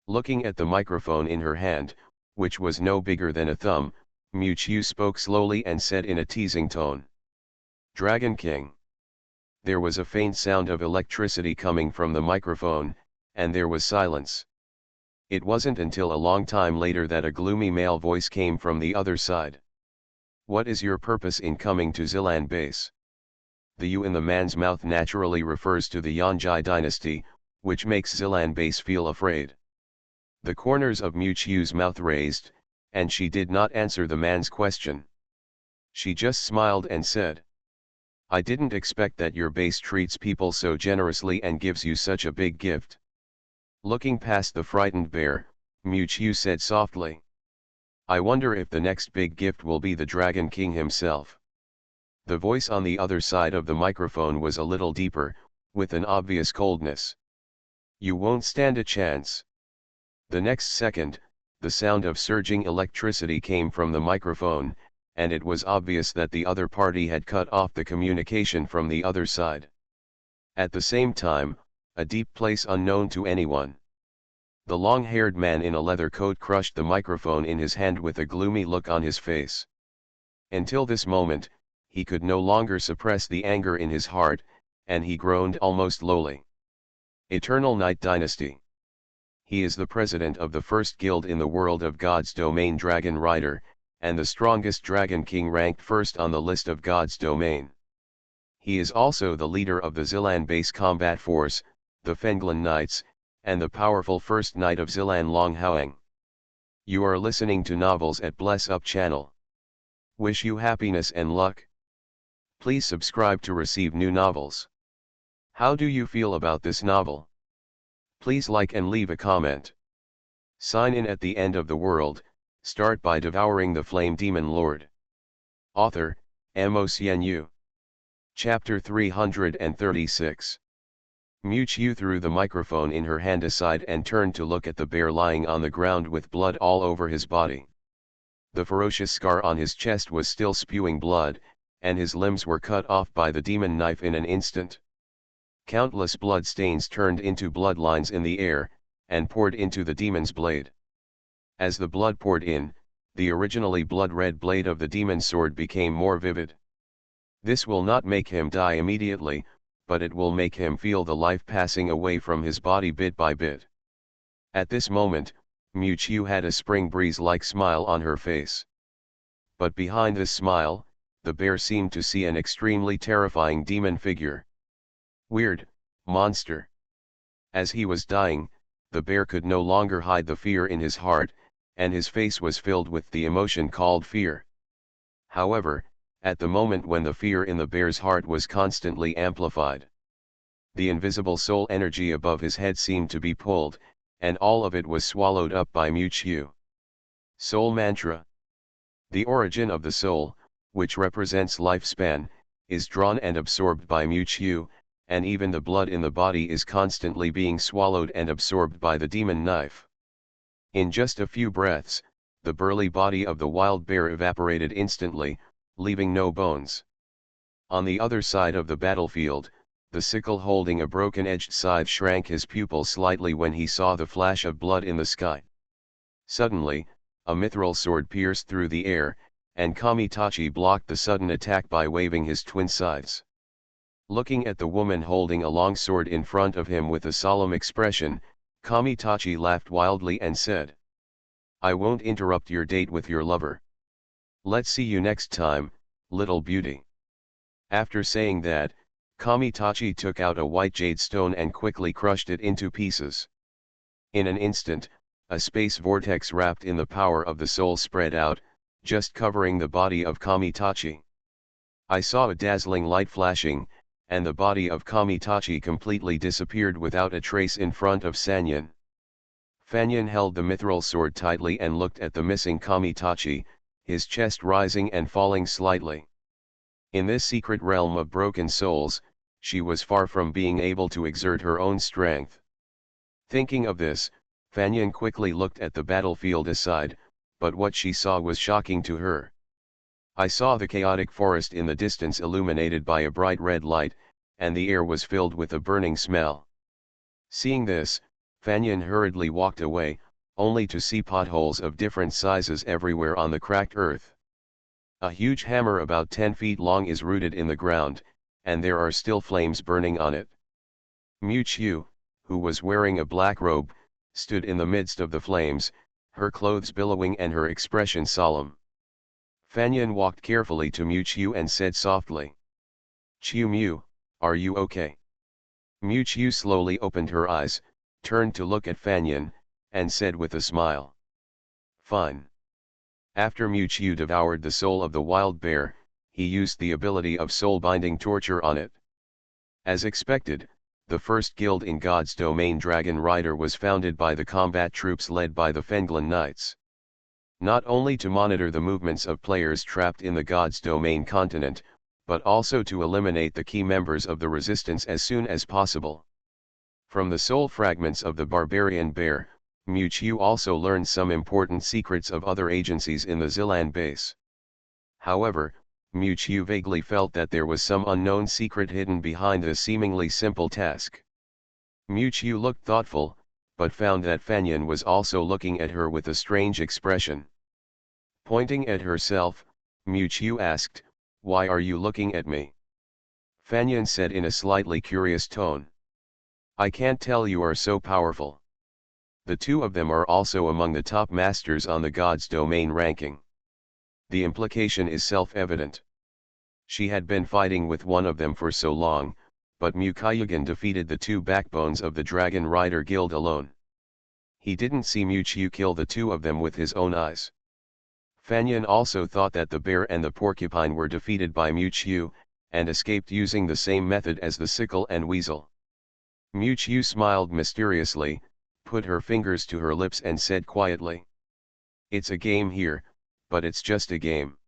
Looking at the microphone in her hand, which was no bigger than a thumb, Mewtwo spoke slowly and said in a teasing tone, "Dragon King." There was a faint sound of electricity coming from the microphone, and there was silence. It wasn't until a long time later that a gloomy male voice came from the other side. "What is your purpose in coming to Zilan base?" The U in the man's mouth naturally refers to the Yonjai dynasty, which makes Zilan base feel afraid. The corners of Mu Chiu's mouth raised, and she did not answer the man's question. She just smiled and said, "I didn't expect that your base treats people so generously and gives you such a big gift." Looking past the frightened bear, Mu Chiu said softly, "I wonder if the next big gift will be the Dragon King himself." The voice on the other side of the microphone was a little deeper, with an obvious coldness. "You won't stand a chance." The next second, the sound of surging electricity came from the microphone, and it was obvious that the other party had cut off the communication from the other side. At the same time, a deep place unknown to anyone. The long-haired man in a leather coat crushed the microphone in his hand with a gloomy look on his face. Until this moment, he could no longer suppress the anger in his heart, and he groaned almost lowly. "Eternal Night Dynasty. He is the president of the first guild in the world of God's domain, Dragon Rider, and the strongest Dragon King, ranked first on the list of God's domain. He is also the leader of the Zilan base combat force, the Fenglan Knights, and the powerful first knight of Zilan, Long Haoang. You are listening to Novels at Bless Up channel. Wish you happiness and luck. Please subscribe to receive new novels. How do you feel about this novel? Please like and leave a comment. Sign in at the end of the world. Start by devouring the flame demon lord. Author, Mo Xian Yu. Chapter 336. Mu Chiu threw the microphone in her hand aside and turned to look at the bear lying on the ground with blood all over his body. The ferocious scar on his chest was still spewing blood, and his limbs were cut off by the demon knife in an instant. Countless blood stains turned into bloodlines in the air, and poured into the demon's blade. As the blood poured in, the originally blood-red blade of the demon's sword became more vivid. This will not make him die immediately, but it will make him feel the life passing away from his body bit by bit. At this moment, Mu Chiu had a spring breeze-like smile on her face. But behind this smile, the bear seemed to see an extremely terrifying demon figure. Weird, monster. As he was dying, the bear could no longer hide the fear in his heart, and his face was filled with the emotion called fear. However, at the moment when the fear in the bear's heart was constantly amplified, the invisible soul energy above his head seemed to be pulled, and all of it was swallowed up by Mu Chiu. Soul Mantra. The origin of the soul, which represents lifespan, is drawn and absorbed by Mu Chiu, and even the blood in the body is constantly being swallowed and absorbed by the demon knife. In just a few breaths, the burly body of the wild bear evaporated instantly, leaving no bones. On the other side of the battlefield, the sickle holding a broken-edged scythe shrank his pupils slightly when he saw the flash of blood in the sky. Suddenly, a mithril sword pierced through the air, and Kamitachi blocked the sudden attack by waving his twin scythes. Looking at the woman holding a long sword in front of him with a solemn expression, Kamitachi laughed wildly and said, "I won't interrupt your date with your lover. Let's see you next time, little beauty." After saying that, Kamitachi took out a white jade stone and quickly crushed it into pieces. In an instant, a space vortex wrapped in the power of the soul spread out, just covering the body of Kamitachi. I saw a dazzling light flashing, and the body of Kamitachi completely disappeared without a trace in front of Sanyan. Fanyan held the mithril sword tightly and looked at the missing Kamitachi, his chest rising and falling slightly. In this secret realm of broken souls, she was far from being able to exert her own strength. Thinking of this, Fanyan quickly looked at the battlefield aside, but what she saw was shocking to her. I saw the chaotic forest in the distance illuminated by a bright red light, and the air was filled with a burning smell. Seeing this, Fanyan hurriedly walked away, only to see potholes of different sizes everywhere on the cracked earth. A huge hammer about 10 feet long is rooted in the ground, and there are still flames burning on it. Mu Chiu, who was wearing a black robe, stood in the midst of the flames, her clothes billowing and her expression solemn. Fanyan walked carefully to Mu Chiu and said softly, "Chiu Mu, are you okay?" Mu Chiu slowly opened her eyes, turned to look at Fanyan, and said with a smile, "Fine." After Mu devoured the soul of the wild bear, he used the ability of soul-binding torture on it. As expected, the first guild in God's domain Dragon Rider was founded by the combat troops led by the Fenglan Knights. Not only to monitor the movements of players trapped in the God's domain continent, but also to eliminate the key members of the resistance as soon as possible. From the soul fragments of the barbarian bear, Mu also learned some important secrets of other agencies in the Zilan base. However, Mu vaguely felt that there was some unknown secret hidden behind this seemingly simple task. Mu looked thoughtful, but found that Fanyan was also looking at her with a strange expression. Pointing at herself, Mu asked, "Why are you looking at me?" Fanyan said in a slightly curious tone, "I can't tell, you are so powerful." The two of them are also among the top masters on the God's domain ranking. The implication is self-evident. She had been fighting with one of them for so long, but Mukayagan defeated the two backbones of the Dragon Rider Guild alone. He didn't see Mu kill the two of them with his own eyes. Fanyan also thought that the bear and the porcupine were defeated by Mu and escaped using the same method as the sickle and weasel. Mu smiled mysteriously, put her fingers to her lips and said quietly, "It's a game here, but it's just a game."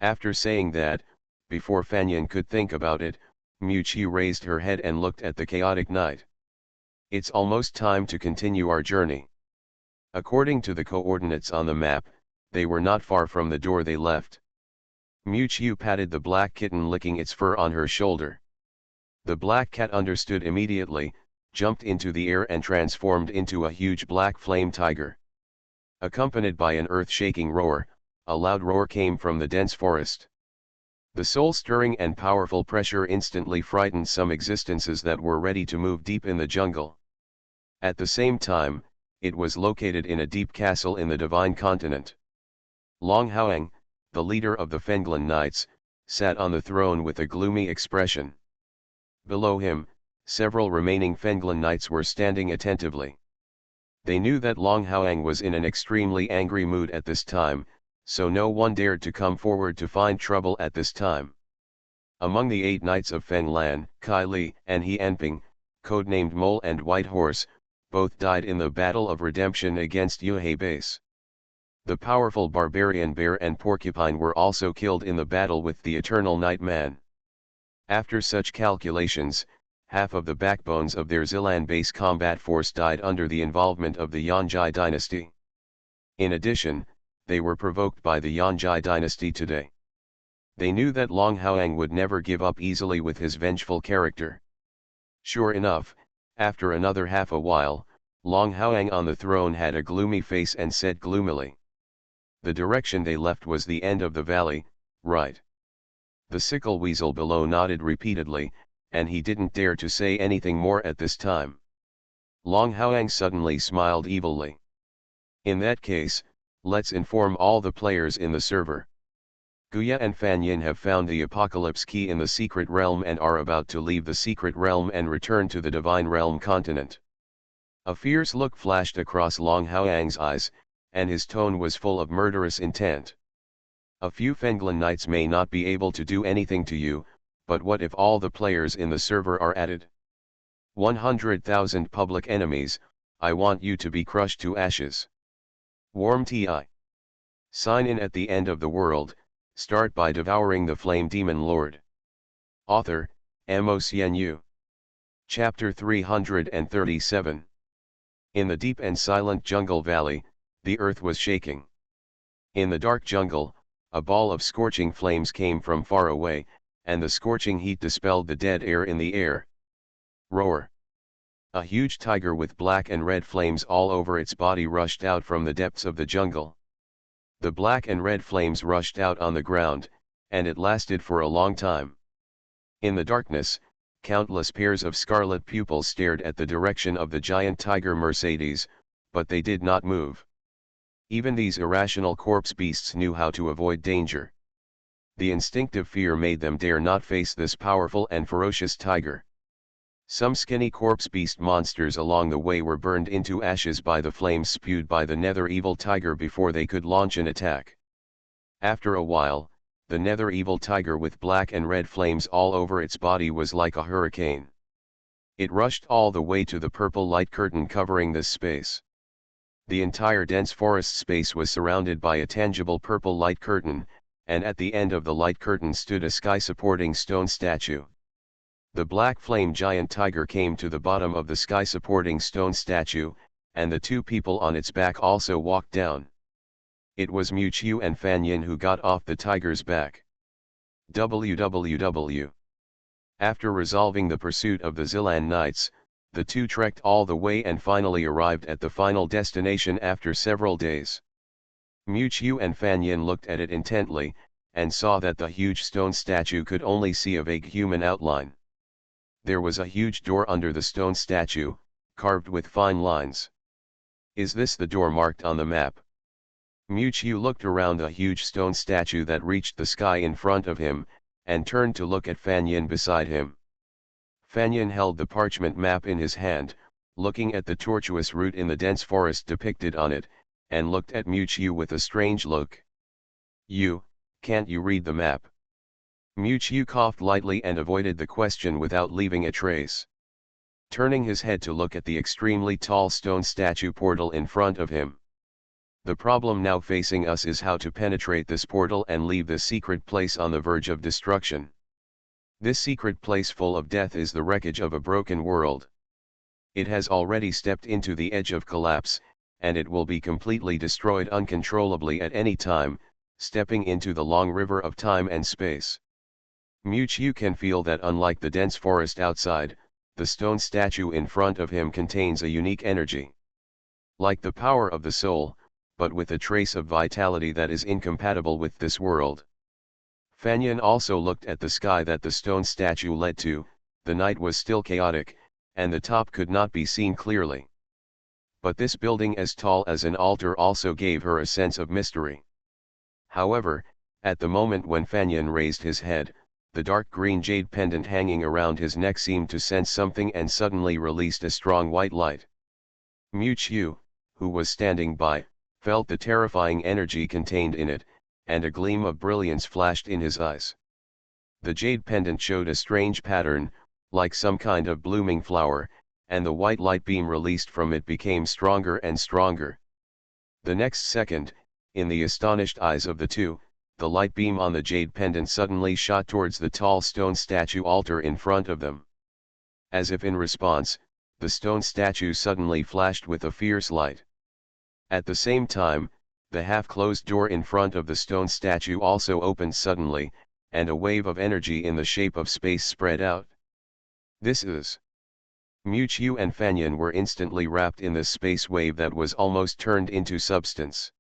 After saying that, before Fanyan could think about it, Mu raised her head and looked at the chaotic night. "It's almost time to continue our journey." According to the coordinates on the map, they were not far from the door they left. Mu patted the black kitten licking its fur on her shoulder. The black cat understood immediately, jumped into the air and transformed into a huge black flame tiger. Accompanied by an earth-shaking roar, a loud roar came from the dense forest. The soul-stirring and powerful pressure instantly frightened some existences that were ready to move deep in the jungle. At the same time, it was located in a deep castle in the Divine Continent. Long Haoang, the leader of the Fenglan Knights, sat on the throne with a gloomy expression. Below him, several remaining Fenglan Knights were standing attentively. They knew that Long Haoang was in an extremely angry mood at this time, so no one dared to come forward to find trouble at this time. Among the 8 knights of Fenglan, Kai Li and He Enping, codenamed Mole and White Horse, both died in the Battle of Redemption against Yuhei base. The powerful barbarian bear and porcupine were also killed in the battle with the Eternal Nightman. After such calculations, half of the backbones of their Zilan base combat force died under the involvement of the Yanjai dynasty. In addition, they were provoked by the Yanjai dynasty today. They knew that Long Haoang would never give up easily with his vengeful character. Sure enough, after another half a while, Long Haoang on the throne had a gloomy face and said gloomily, "The direction they left was the end of the valley, right?" The sickle weasel below nodded repeatedly, and he didn't dare to say anything more at this time. Long Haoang suddenly smiled evilly. "In that case, let's inform all the players in the server. Guya and Fanyin have found the Apocalypse key in the Secret Realm and are about to leave the Secret Realm and return to the Divine Realm continent." A fierce look flashed across Long Haoang's eyes, and his tone was full of murderous intent. "A few Fenglan Knights may not be able to do anything to you, but what if all the players in the server are added? 100,000 public enemies, I want you to be crushed to ashes. Warm TI. Sign in at the end of the world, start by devouring the Flame Demon Lord. Author, MOCNU. Chapter 337. In the deep and silent jungle valley, the earth was shaking. In the dark jungle, a ball of scorching flames came from far away, and the scorching heat dispelled the dead air in the air. Roar! A huge tiger with black and red flames all over its body rushed out from the depths of the jungle. The black and red flames rushed out on the ground, and it lasted for a long time. In the darkness, countless pairs of scarlet pupils stared at the direction of the giant tiger Mercedes, but they did not move. Even these irrational corpse beasts knew how to avoid danger. The instinctive fear made them dare not face this powerful and ferocious tiger. Some skinny corpse beast monsters along the way were burned into ashes by the flames spewed by the nether evil tiger before they could launch an attack. After a while, the nether evil tiger with black and red flames all over its body was like a hurricane. It rushed all the way to the purple light curtain covering this space. The entire dense forest space was surrounded by a tangible purple light curtain, and at the end of the light curtain stood a sky-supporting stone statue. The black flame giant tiger came to the bottom of the sky-supporting stone statue, and the two people on its back also walked down. It was Mu-Chiu and Fan Yin who got off the tiger's back. www. After resolving the pursuit of the Zilan Knights, the two trekked all the way and finally arrived at the final destination after several days. Mu-Chiu and Fan Yin looked at it intently, and saw that the huge stone statue could only see a vague human outline. There was a huge door under the stone statue, carved with fine lines. Is this the door marked on the map? Mu-Chiu looked around the huge stone statue that reached the sky in front of him, and turned to look at Fan Yin beside him. Fan Yin held the parchment map in his hand, looking at the tortuous route in the dense forest depicted on it, and looked at Mu-Chiu with a strange look. Can't you read the map? Mu-Chiu coughed lightly and avoided the question without leaving a trace. Turning his head to look at the extremely tall stone statue portal in front of him. The problem now facing us is how to penetrate this portal and leave this secret place on the verge of destruction. This secret place full of death is the wreckage of a broken world. It has already stepped into the edge of collapse, and it will be completely destroyed uncontrollably at any time, stepping into the long river of time and space. Mu-Chiu can feel that unlike the dense forest outside, the stone statue in front of him contains a unique energy. Like the power of the soul, but with a trace of vitality that is incompatible with this world. Fan Yin also looked at the sky that the stone statue led to. The night was still chaotic, and the top could not be seen clearly. But this building as tall as an altar also gave her a sense of mystery. However, at the moment when Fan Yin raised his head, the dark green jade pendant hanging around his neck seemed to sense something and suddenly released a strong white light. Mu-Chiu, who was standing by, felt the terrifying energy contained in it, and a gleam of brilliance flashed in his eyes. The jade pendant showed a strange pattern, like some kind of blooming flower, and the white light beam released from it became stronger and stronger. The next second, in the astonished eyes of the two, the light beam on the jade pendant suddenly shot towards the tall stone statue altar in front of them. As if in response, the stone statue suddenly flashed with a fierce light. At the same time, the half-closed door in front of the stone statue also opened suddenly, and a wave of energy in the shape of space spread out. This is... Mu-Chiu and Fan Yin were instantly wrapped in this space wave that was almost turned into substance.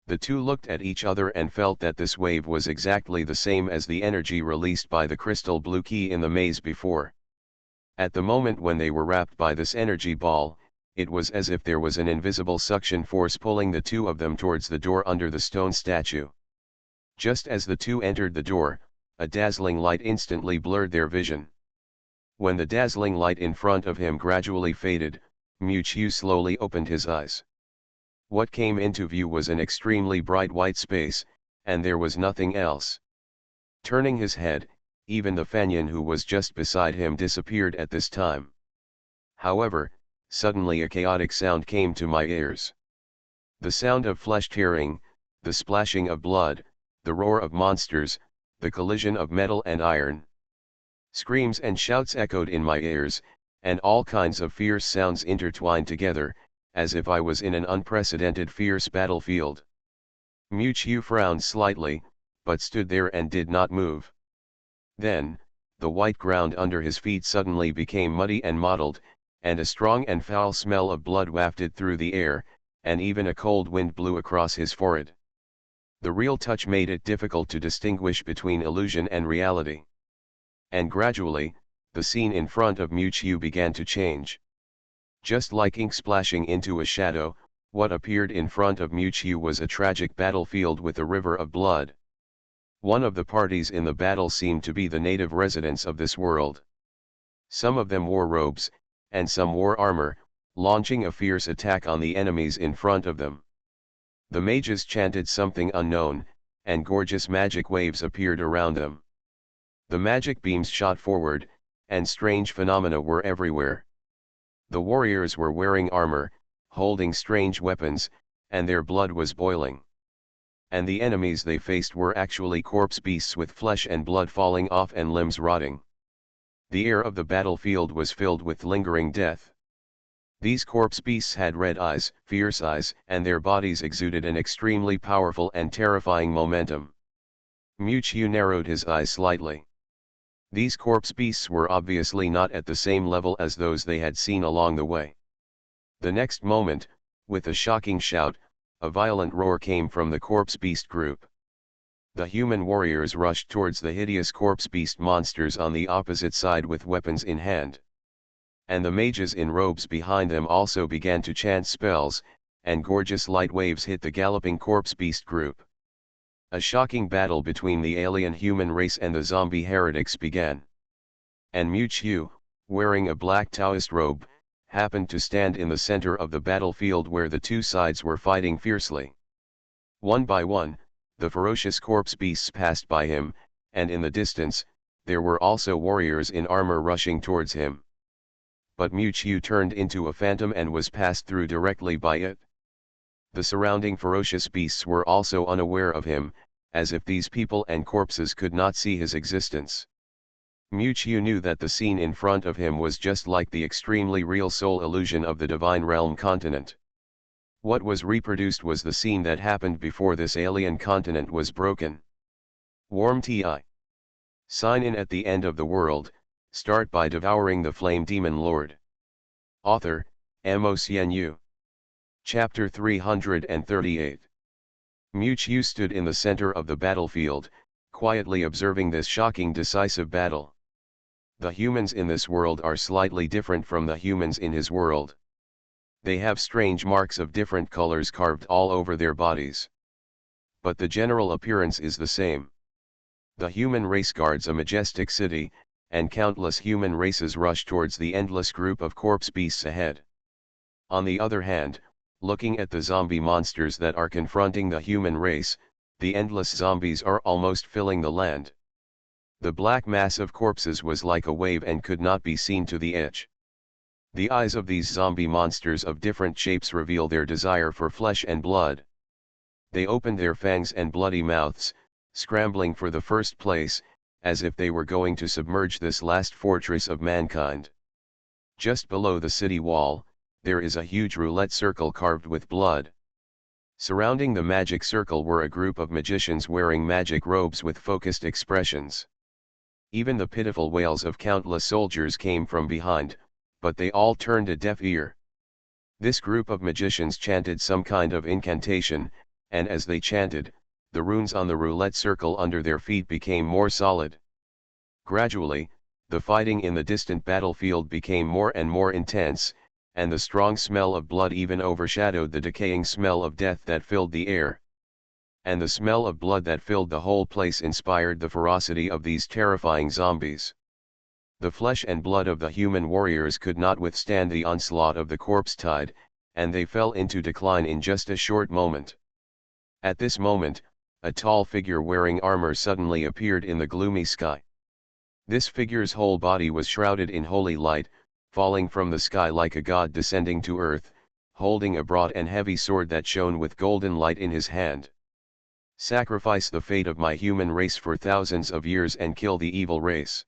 The two looked at each other and felt that this wave was exactly the same as the energy released by the crystal blue key in the maze before. At the moment when they were wrapped by this energy ball, it was as if there was an invisible suction force pulling the two of them towards the door under the stone statue. Just as the two entered the door, a dazzling light instantly blurred their vision. When the dazzling light in front of him gradually faded, Mu-Chiu slowly opened his eyes. What came into view was an extremely bright white space, and there was nothing else. Turning his head, even the Fan Yin who was just beside him disappeared at this time. However, suddenly a chaotic sound came to my ears. The sound of flesh tearing, the splashing of blood, the roar of monsters, the collision of metal and iron. Screams and shouts echoed in my ears, and all kinds of fierce sounds intertwined together, as if I was in an unprecedented fierce battlefield. Mu-Chiu frowned slightly, but stood there and did not move. Then, the white ground under his feet suddenly became muddy and mottled, and a strong and foul smell of blood wafted through the air, and even a cold wind blew across his forehead. The real touch made it difficult to distinguish between illusion and reality. And gradually, the scene in front of Mu-Chiu began to change. Just like ink splashing into a shadow, what appeared in front of Mu-Chiu was a tragic battlefield with a river of blood. One of the parties in the battle seemed to be the native residents of this world. Some of them wore robes, and some wore armor, launching a fierce attack on the enemies in front of them. The mages chanted something unknown, and gorgeous magic waves appeared around them. The magic beams shot forward, and strange phenomena were everywhere. The warriors were wearing armor, holding strange weapons, and their blood was boiling. And the enemies they faced were actually corpse beasts with flesh and blood falling off and limbs rotting. The air of the battlefield was filled with lingering death. These corpse beasts had red eyes, fierce eyes, and their bodies exuded an extremely powerful and terrifying momentum. Mewtwo narrowed his eyes slightly. These corpse beasts were obviously not at the same level as those they had seen along the way. The next moment, with a shocking shout, a violent roar came from the corpse beast group. The human warriors rushed towards the hideous corpse beast monsters on the opposite side with weapons in hand. And the mages in robes behind them also began to chant spells, and gorgeous light waves hit the galloping corpse beast group. A shocking battle between the alien human race and the zombie heretics began. And Mewtwo, wearing a black Taoist robe, happened to stand in the center of the battlefield where the two sides were fighting fiercely. One by one, the ferocious corpse beasts passed by him, and in the distance, there were also warriors in armor rushing towards him. But Mewtwo turned into a phantom and was passed through directly by it. The surrounding ferocious beasts were also unaware of him, as if these people and corpses could not see his existence. Mewtwo knew that the scene in front of him was just like the extremely real soul illusion of the Divine Realm continent. What was reproduced was the scene that happened before this alien continent was broken. Warm TI. Sign in at the end of the world, start by devouring the Flame Demon Lord. Author, MaleProtagonist. Chapter 338. Mewtwo stood in the center of the battlefield, quietly observing this shocking decisive battle. The humans in this world are slightly different from the humans in his world. They have strange marks of different colors carved all over their bodies. But the general appearance is the same. The human race guards a majestic city, and countless human races rush towards the endless group of corpse beasts ahead. On the other hand, looking at the zombie monsters that are confronting the human race, the endless zombies are almost filling the land. The black mass of corpses was like a wave and could not be seen to the edge. The eyes of these zombie monsters of different shapes reveal their desire for flesh and blood. They opened their fangs and bloody mouths, scrambling for the first place, as if they were going to submerge this last fortress of mankind. Just below the city wall, there is a huge roulette circle carved with blood. Surrounding the magic circle were a group of magicians wearing magic robes with focused expressions. Even the pitiful wails of countless soldiers came from behind, but they all turned a deaf ear. This group of magicians chanted some kind of incantation, and as they chanted, the runes on the roulette circle under their feet became more solid. Gradually, the fighting in the distant battlefield became more and more intense, and the strong smell of blood even overshadowed the decaying smell of death that filled the air. And the smell of blood that filled the whole place inspired the ferocity of these terrifying zombies. The flesh and blood of the human warriors could not withstand the onslaught of the corpse tide, and they fell into decline in just a short moment. At this moment, a tall figure wearing armor suddenly appeared in the gloomy sky. This figure's whole body was shrouded in holy light, falling from the sky like a god descending to earth, holding a broad and heavy sword that shone with golden light in his hand. Sacrifice the fate of my human race for thousands of years and kill the evil race.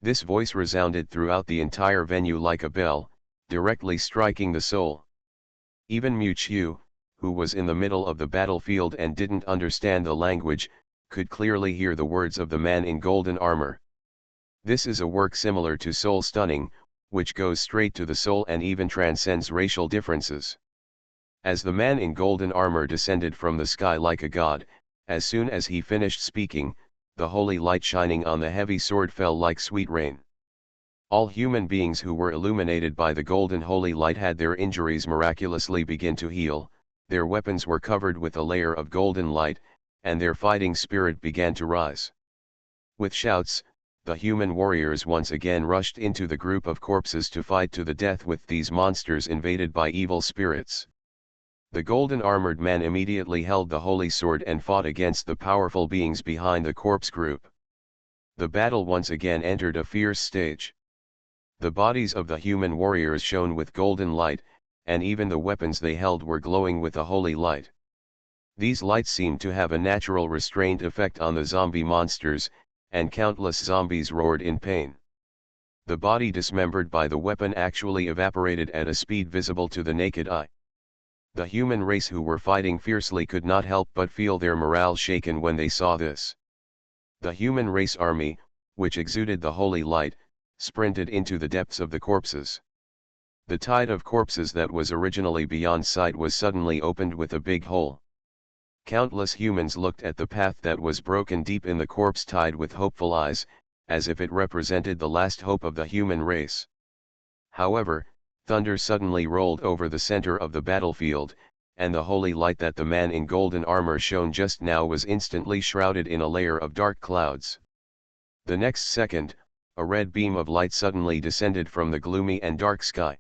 This voice resounded throughout the entire venue like a bell, directly striking the soul. Even Mewtwo, who was in the middle of the battlefield and didn't understand the language, could clearly hear the words of the man in golden armor. This is a work similar to Soul Stunning, which goes straight to the soul and even transcends racial differences. As the man in golden armor descended from the sky like a god, as soon as he finished speaking, the holy light shining on the heavy sword fell like sweet rain. All human beings who were illuminated by the golden holy light had their injuries miraculously begin to heal, their weapons were covered with a layer of golden light, and their fighting spirit began to rise. With shouts, the human warriors once again rushed into the group of corpses to fight to the death with these monsters invaded by evil spirits. The golden armored man immediately held the holy sword and fought against the powerful beings behind the corpse group. The battle once again entered a fierce stage. The bodies of the human warriors shone with golden light, and even the weapons they held were glowing with a holy light. These lights seemed to have a natural restraint effect on the zombie monsters, and countless zombies roared in pain. The body dismembered by the weapon actually evaporated at a speed visible to the naked eye. The human race who were fighting fiercely could not help but feel their morale shaken when they saw this. The human race army, which exuded the holy light, sprinted into the depths of the corpses. The tide of corpses that was originally beyond sight was suddenly opened with a big hole. Countless humans looked at the path that was broken deep in the corpse tide with hopeful eyes, as if it represented the last hope of the human race. However, thunder suddenly rolled over the center of the battlefield, and the holy light that the man in golden armor shone just now was instantly shrouded in a layer of dark clouds. The next second, a red beam of light suddenly descended from the gloomy and dark sky.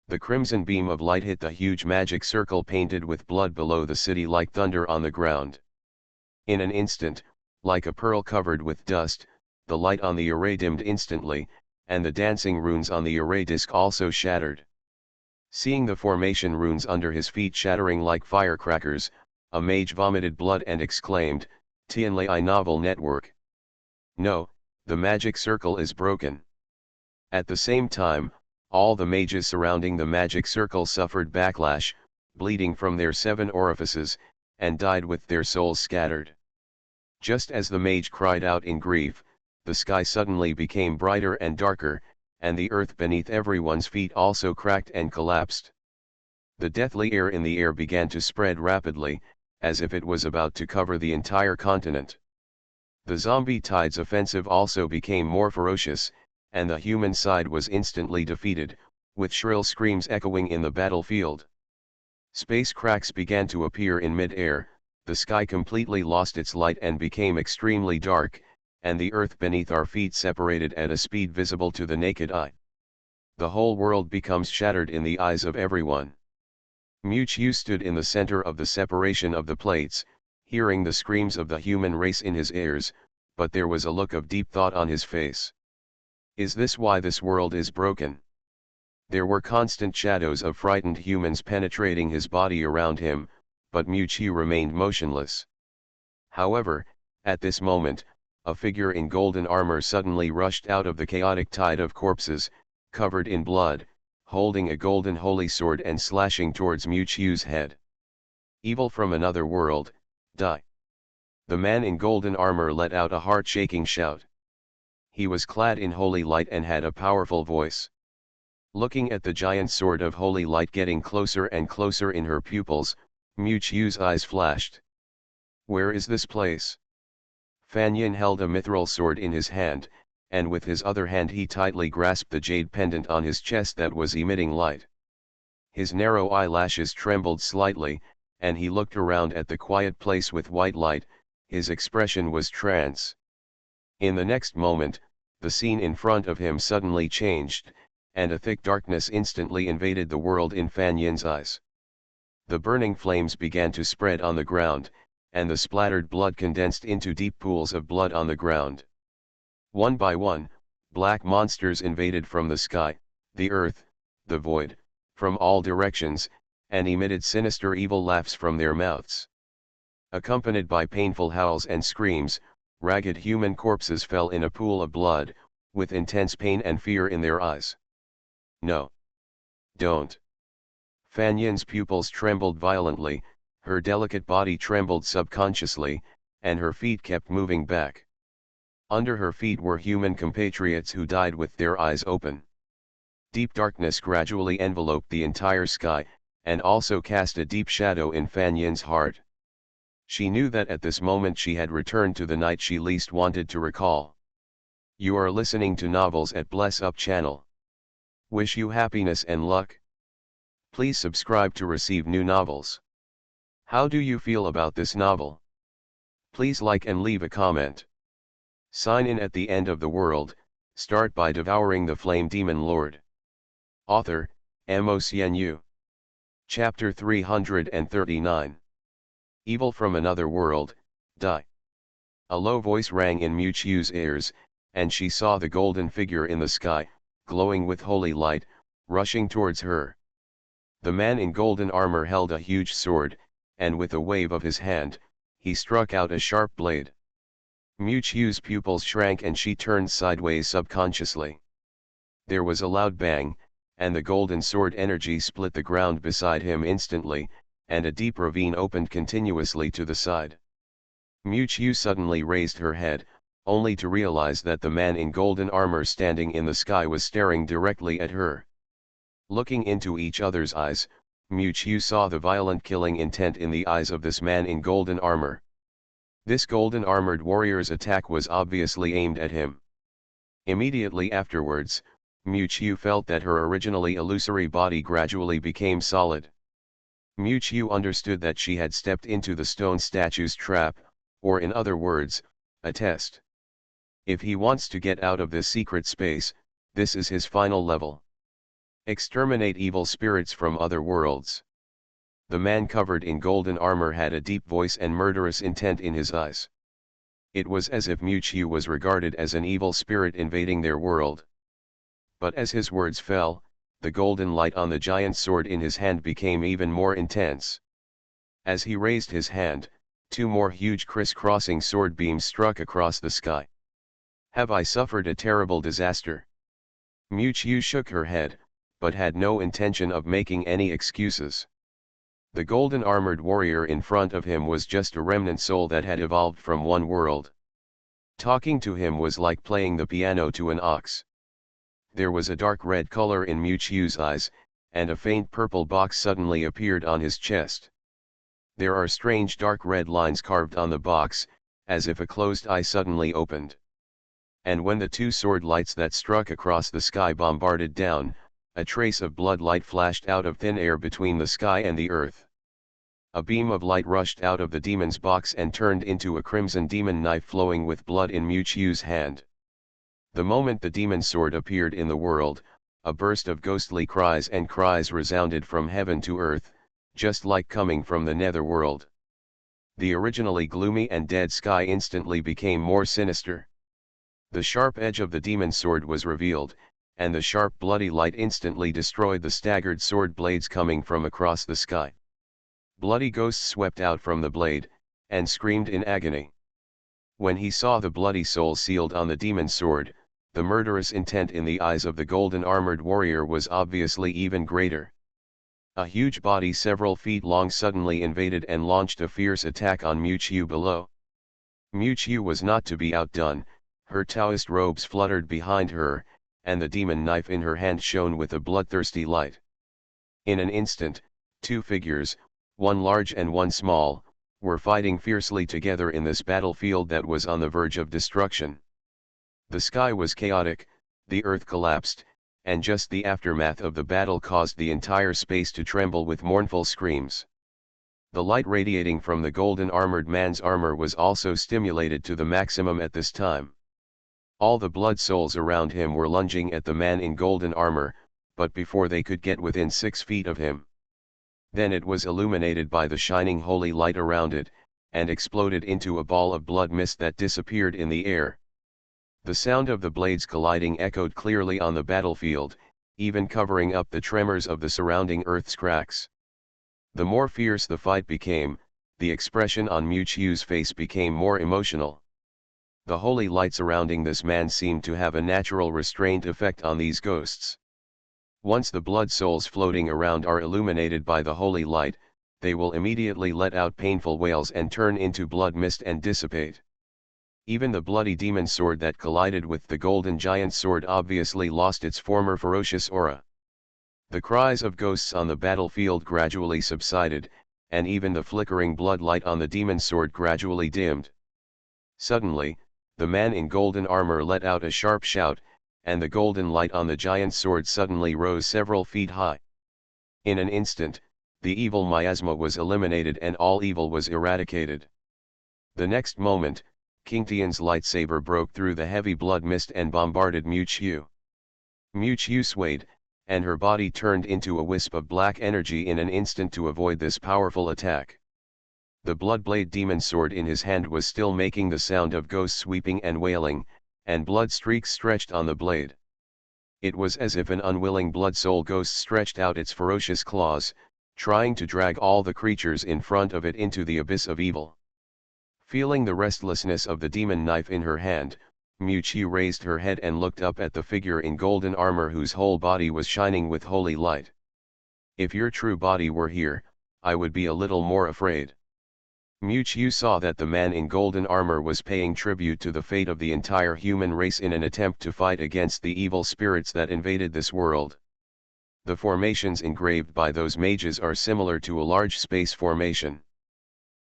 The crimson beam of light hit the huge magic circle painted with blood below the city like thunder on the ground. In an instant, like a pearl covered with dust, the light on the array dimmed instantly, and the dancing runes on the array disc also shattered. Seeing the formation runes under his feet shattering like firecrackers, a mage vomited blood and exclaimed, "Tianlai novel network. No, the magic circle is broken." At the same time, all the mages surrounding the magic circle suffered backlash, bleeding from their 7 orifices, and died with their souls scattered. Just as the mage cried out in grief, the sky suddenly became brighter and darker, and the earth beneath everyone's feet also cracked and collapsed. The deathly air in the air began to spread rapidly, as if it was about to cover the entire continent. The zombie tide's offensive also became more ferocious, and the human side was instantly defeated, with shrill screams echoing in the battlefield. Space cracks began to appear in mid-air, the sky completely lost its light and became extremely dark, and the earth beneath our feet separated at a speed visible to the naked eye. The whole world becomes shattered in the eyes of everyone. Mewtwo stood in the center of the separation of the plates, hearing the screams of the human race in his ears, but there was a look of deep thought on his face. Is this why this world is broken? There were constant shadows of frightened humans penetrating his body around him, but Mewtwo remained motionless. However, at this moment, a figure in golden armor suddenly rushed out of the chaotic tide of corpses, covered in blood, holding a golden holy sword and slashing towards Mewtwo's head. Evil from another world, die! The man in golden armor let out a heart-shaking shout. He was clad in holy light and had a powerful voice. Looking at the giant sword of holy light getting closer and closer in her pupils, Mewtwo's eyes flashed. Where is this place? Fan Yin held a mithril sword in his hand, and with his other hand he tightly grasped the jade pendant on his chest that was emitting light. His narrow eyelashes trembled slightly, and he looked around at the quiet place with white light. His expression was trance. In the next moment, the scene in front of him suddenly changed, and a thick darkness instantly invaded the world in Fan Yin's eyes. The burning flames began to spread on the ground, and the splattered blood condensed into deep pools of blood on the ground. One by one, black monsters invaded from the sky, the earth, the void, from all directions, and emitted sinister evil laughs from their mouths. Accompanied by painful howls and screams, ragged human corpses fell in a pool of blood, with intense pain and fear in their eyes. No. Don't. Fan Yin's pupils trembled violently, her delicate body trembled subconsciously, and her feet kept moving back. Under her feet were human compatriots who died with their eyes open. Deep darkness gradually enveloped the entire sky, and also cast a deep shadow in Fan Yin's heart. She knew that at this moment she had returned to the night she least wanted to recall. You are listening to Novels at Bless Up channel. Wish you happiness and luck. Please subscribe to receive new novels. How do you feel about this novel? Please like and leave a comment. Sign in at the end of the world, start by devouring the flame demon lord. Author, MaleProtagonist. Chapter 339. Evil from Another World, Die. A low voice rang in Miuqiu's ears, and she saw the golden figure in the sky, glowing with holy light, rushing towards her. The man in golden armor held a huge sword, and with a wave of his hand, he struck out a sharp blade. Miuqiu's pupils shrank and she turned sideways subconsciously. There was a loud bang, and the golden sword energy split the ground beside him instantly, and a deep ravine opened continuously to the side. Miuqiu suddenly raised her head, only to realize that the man in golden armor standing in the sky was staring directly at her. Looking into each other's eyes, Miuqiu saw the violent killing intent in the eyes of this man in golden armor. This golden armored warrior's attack was obviously aimed at him. Immediately afterwards, Miuqiu felt that her originally illusory body gradually became solid. Miuqiu understood that she had stepped into the stone statue's trap, or in other words, a test. If he wants to get out of this secret space, this is his final level. Exterminate evil spirits from other worlds. The man covered in golden armor had a deep voice and murderous intent in his eyes. It was as if Miuqiu was regarded as an evil spirit invading their world. But as his words fell, the golden light on the giant sword in his hand became even more intense. As he raised his hand, two more huge criss-crossing sword beams struck across the sky. Have I suffered a terrible disaster? Miuqiu shook her head, but had no intention of making any excuses. The golden armored warrior in front of him was just a remnant soul that had evolved from one world. Talking to him was like playing the piano to an ox. There was a dark red color in Miuqiu's eyes, and a faint purple box suddenly appeared on his chest. There are strange dark red lines carved on the box, as if a closed eye suddenly opened. And when the two sword lights that struck across the sky bombarded down, a trace of blood light flashed out of thin air between the sky and the earth. A beam of light rushed out of the demon's box and turned into a crimson demon knife flowing with blood in Miuqiu's hand. The moment the demon sword appeared in the world, a burst of ghostly cries and cries resounded from heaven to earth, just like coming from the netherworld. The originally gloomy and dead sky instantly became more sinister. The sharp edge of the demon sword was revealed, and the sharp bloody light instantly destroyed the staggered sword blades coming from across the sky. Bloody ghosts swept out from the blade, and screamed in agony. When he saw the bloody soul sealed on the demon sword, the murderous intent in the eyes of the golden armored warrior was obviously even greater. A huge body several feet long suddenly invaded and launched a fierce attack on Miuqiu below. Miuqiu was not to be outdone, her Taoist robes fluttered behind her, and the demon knife in her hand shone with a bloodthirsty light. In an instant, two figures, one large and one small, were fighting fiercely together in this battlefield that was on the verge of destruction. The sky was chaotic, the earth collapsed, and just the aftermath of the battle caused the entire space to tremble with mournful screams. The light radiating from the golden armored man's armor was also stimulated to the maximum at this time. All the blood souls around him were lunging at the man in golden armor, but before they could get within 6 feet of him. Then it was illuminated by the shining holy light around it, and exploded into a ball of blood mist that disappeared in the air. The sound of the blades colliding echoed clearly on the battlefield, even covering up the tremors of the surrounding earth's cracks. The more fierce the fight became, the expression on Miuqiu's face became more emotional. The holy light surrounding this man seemed to have a natural restraint effect on these ghosts. Once the blood souls floating around are illuminated by the holy light, they will immediately let out painful wails and turn into blood mist and dissipate. Even the bloody demon sword that collided with the golden giant sword obviously lost its former ferocious aura. The cries of ghosts on the battlefield gradually subsided, and even the flickering blood light on the demon sword gradually dimmed. Suddenly, the man in golden armor let out a sharp shout, and the golden light on the giant sword suddenly rose several feet high. In an instant, the evil miasma was eliminated and all evil was eradicated. The next moment, King Tian's lightsaber broke through the heavy blood mist and bombarded Mu Qiu. Mu Qiu swayed, and her body turned into a wisp of black energy in an instant to avoid this powerful attack. The Bloodblade demon sword in his hand was still making the sound of ghosts weeping and wailing, and blood streaks stretched on the blade. It was as if an unwilling blood soul ghost stretched out its ferocious claws, trying to drag all the creatures in front of it into the abyss of evil. Feeling the restlessness of the demon knife in her hand, Mu Qiu raised her head and looked up at the figure in golden armor whose whole body was shining with holy light. If your true body were here, I would be a little more afraid. Mu Qiu saw that the man in golden armor was paying tribute to the fate of the entire human race in an attempt to fight against the evil spirits that invaded this world. The formations engraved by those mages are similar to a large space formation.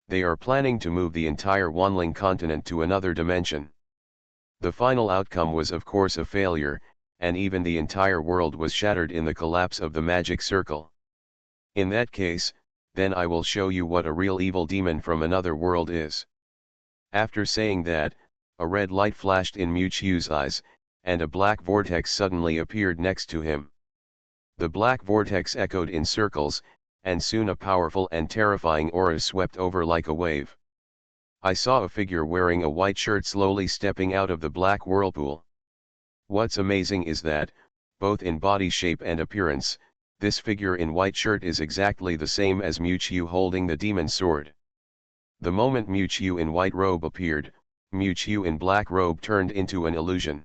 They are planning to move the entire Wanling continent to another dimension. The final outcome was of course a failure, and even the entire world was shattered in the collapse of the magic circle. In that case, then I will show you what a real evil demon from another world is. After saying that, a red light flashed in Mu Qiu's eyes, and a black vortex suddenly appeared next to him. The black vortex echoed in circles, and soon a powerful and terrifying aura swept over like a wave. I saw a figure wearing a white shirt slowly stepping out of the black whirlpool. What's amazing is that, both in body shape and appearance, this figure in white shirt is exactly the same as Mu Qiu holding the demon sword. The moment Mu Qiu in white robe appeared, Mu Qiu in black robe turned into an illusion.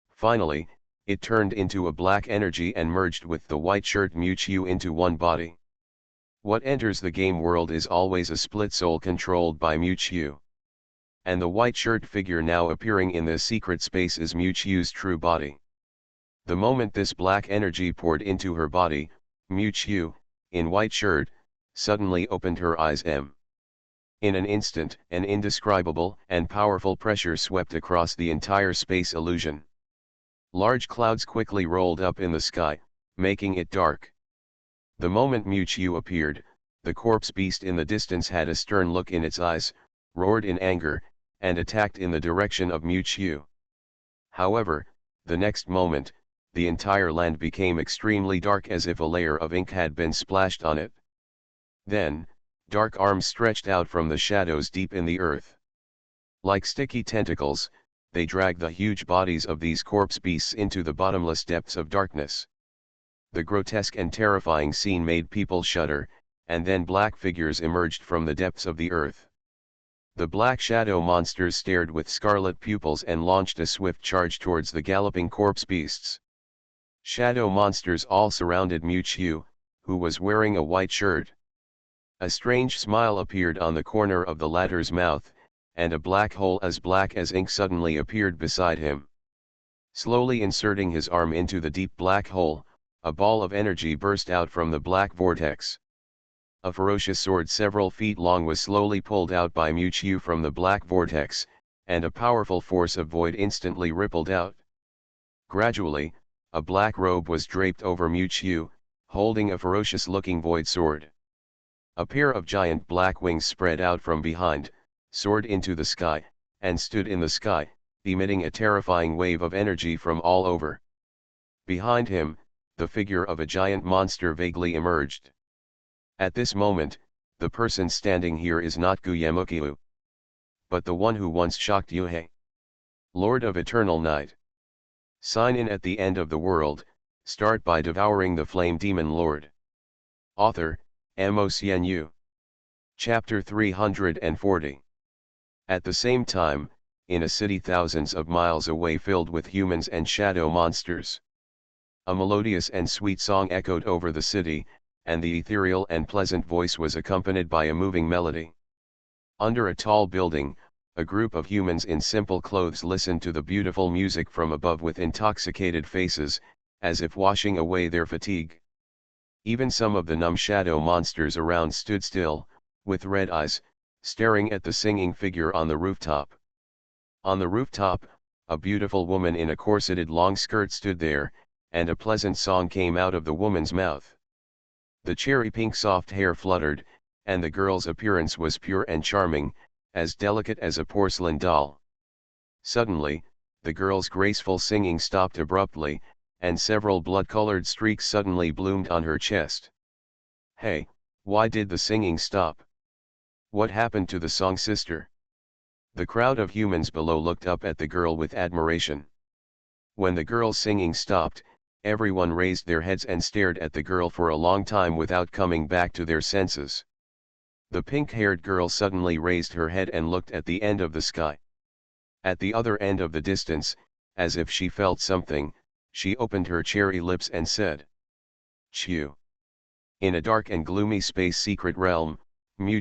Finally, it turned into a black energy and merged with the white shirt Mu Qiu into one body. What enters the game world is always a split soul controlled by Mu Qiu. And the white shirt figure now appearing in the secret space is Mu Qiu's true body. The moment this black energy poured into her body, Mu Qiu, in white shirt, suddenly opened her eyes. In an instant, an indescribable and powerful pressure swept across the entire space illusion. Large clouds quickly rolled up in the sky, making it dark. The moment Mu Qiu appeared, the corpse beast in the distance had a stern look in its eyes, roared in anger, and attacked in the direction of Mu Qiu. However, the next moment, the entire land became extremely dark as if a layer of ink had been splashed on it. Then, dark arms stretched out from the shadows deep in the earth. Like sticky tentacles, they dragged the huge bodies of these corpse beasts into the bottomless depths of darkness. The grotesque and terrifying scene made people shudder, and then black figures emerged from the depths of the earth. The black shadow monsters stared with scarlet pupils and launched a swift charge towards the galloping corpse beasts. Shadow monsters all surrounded Mu Qiu, who was wearing a white shirt. A strange smile appeared on the corner of the latter's mouth, and a black hole as black as ink suddenly appeared beside him. Slowly inserting his arm into the deep black hole, a ball of energy burst out from the black vortex. A ferocious sword several feet long was slowly pulled out by Mu Qiu from the black vortex, and a powerful force of void instantly rippled out. Gradually, a black robe was draped over Mu Qiu, holding a ferocious-looking void sword. A pair of giant black wings spread out from behind, soared into the sky, and stood in the sky, emitting a terrifying wave of energy from all over. Behind him, the figure of a giant monster vaguely emerged. At this moment, the person standing here is not Guyemukiu, but the one who once shocked Yuhei. Lord of Eternal Night. Sign in at the end of the world, start by devouring the Flame Demon Lord. Author, Mo. Chapter 340. At the same time, in a city thousands of miles away filled with humans and shadow monsters. A melodious and sweet song echoed over the city, and the ethereal and pleasant voice was accompanied by a moving melody. Under a tall building, a group of humans in simple clothes listened to the beautiful music from above with intoxicated faces, as if washing away their fatigue. Even some of the numb shadow monsters around stood still, with red eyes, staring at the singing figure on the rooftop. On the rooftop, a beautiful woman in a corseted long skirt stood there, and a pleasant song came out of the woman's mouth. The cherry pink soft hair fluttered, and the girl's appearance was pure and charming, as delicate as a porcelain doll. Suddenly, the girl's graceful singing stopped abruptly, and several blood-colored streaks suddenly bloomed on her chest. Hey, why did the singing stop? What happened to the song, sister? The crowd of humans below looked up at the girl with admiration. When the girl's singing stopped, everyone raised their heads and stared at the girl for a long time without coming back to their senses. The pink-haired girl suddenly raised her head and looked at the end of the sky. At the other end of the distance, as if she felt something, she opened her cherry lips and said, "Chew." In a dark and gloomy space secret realm,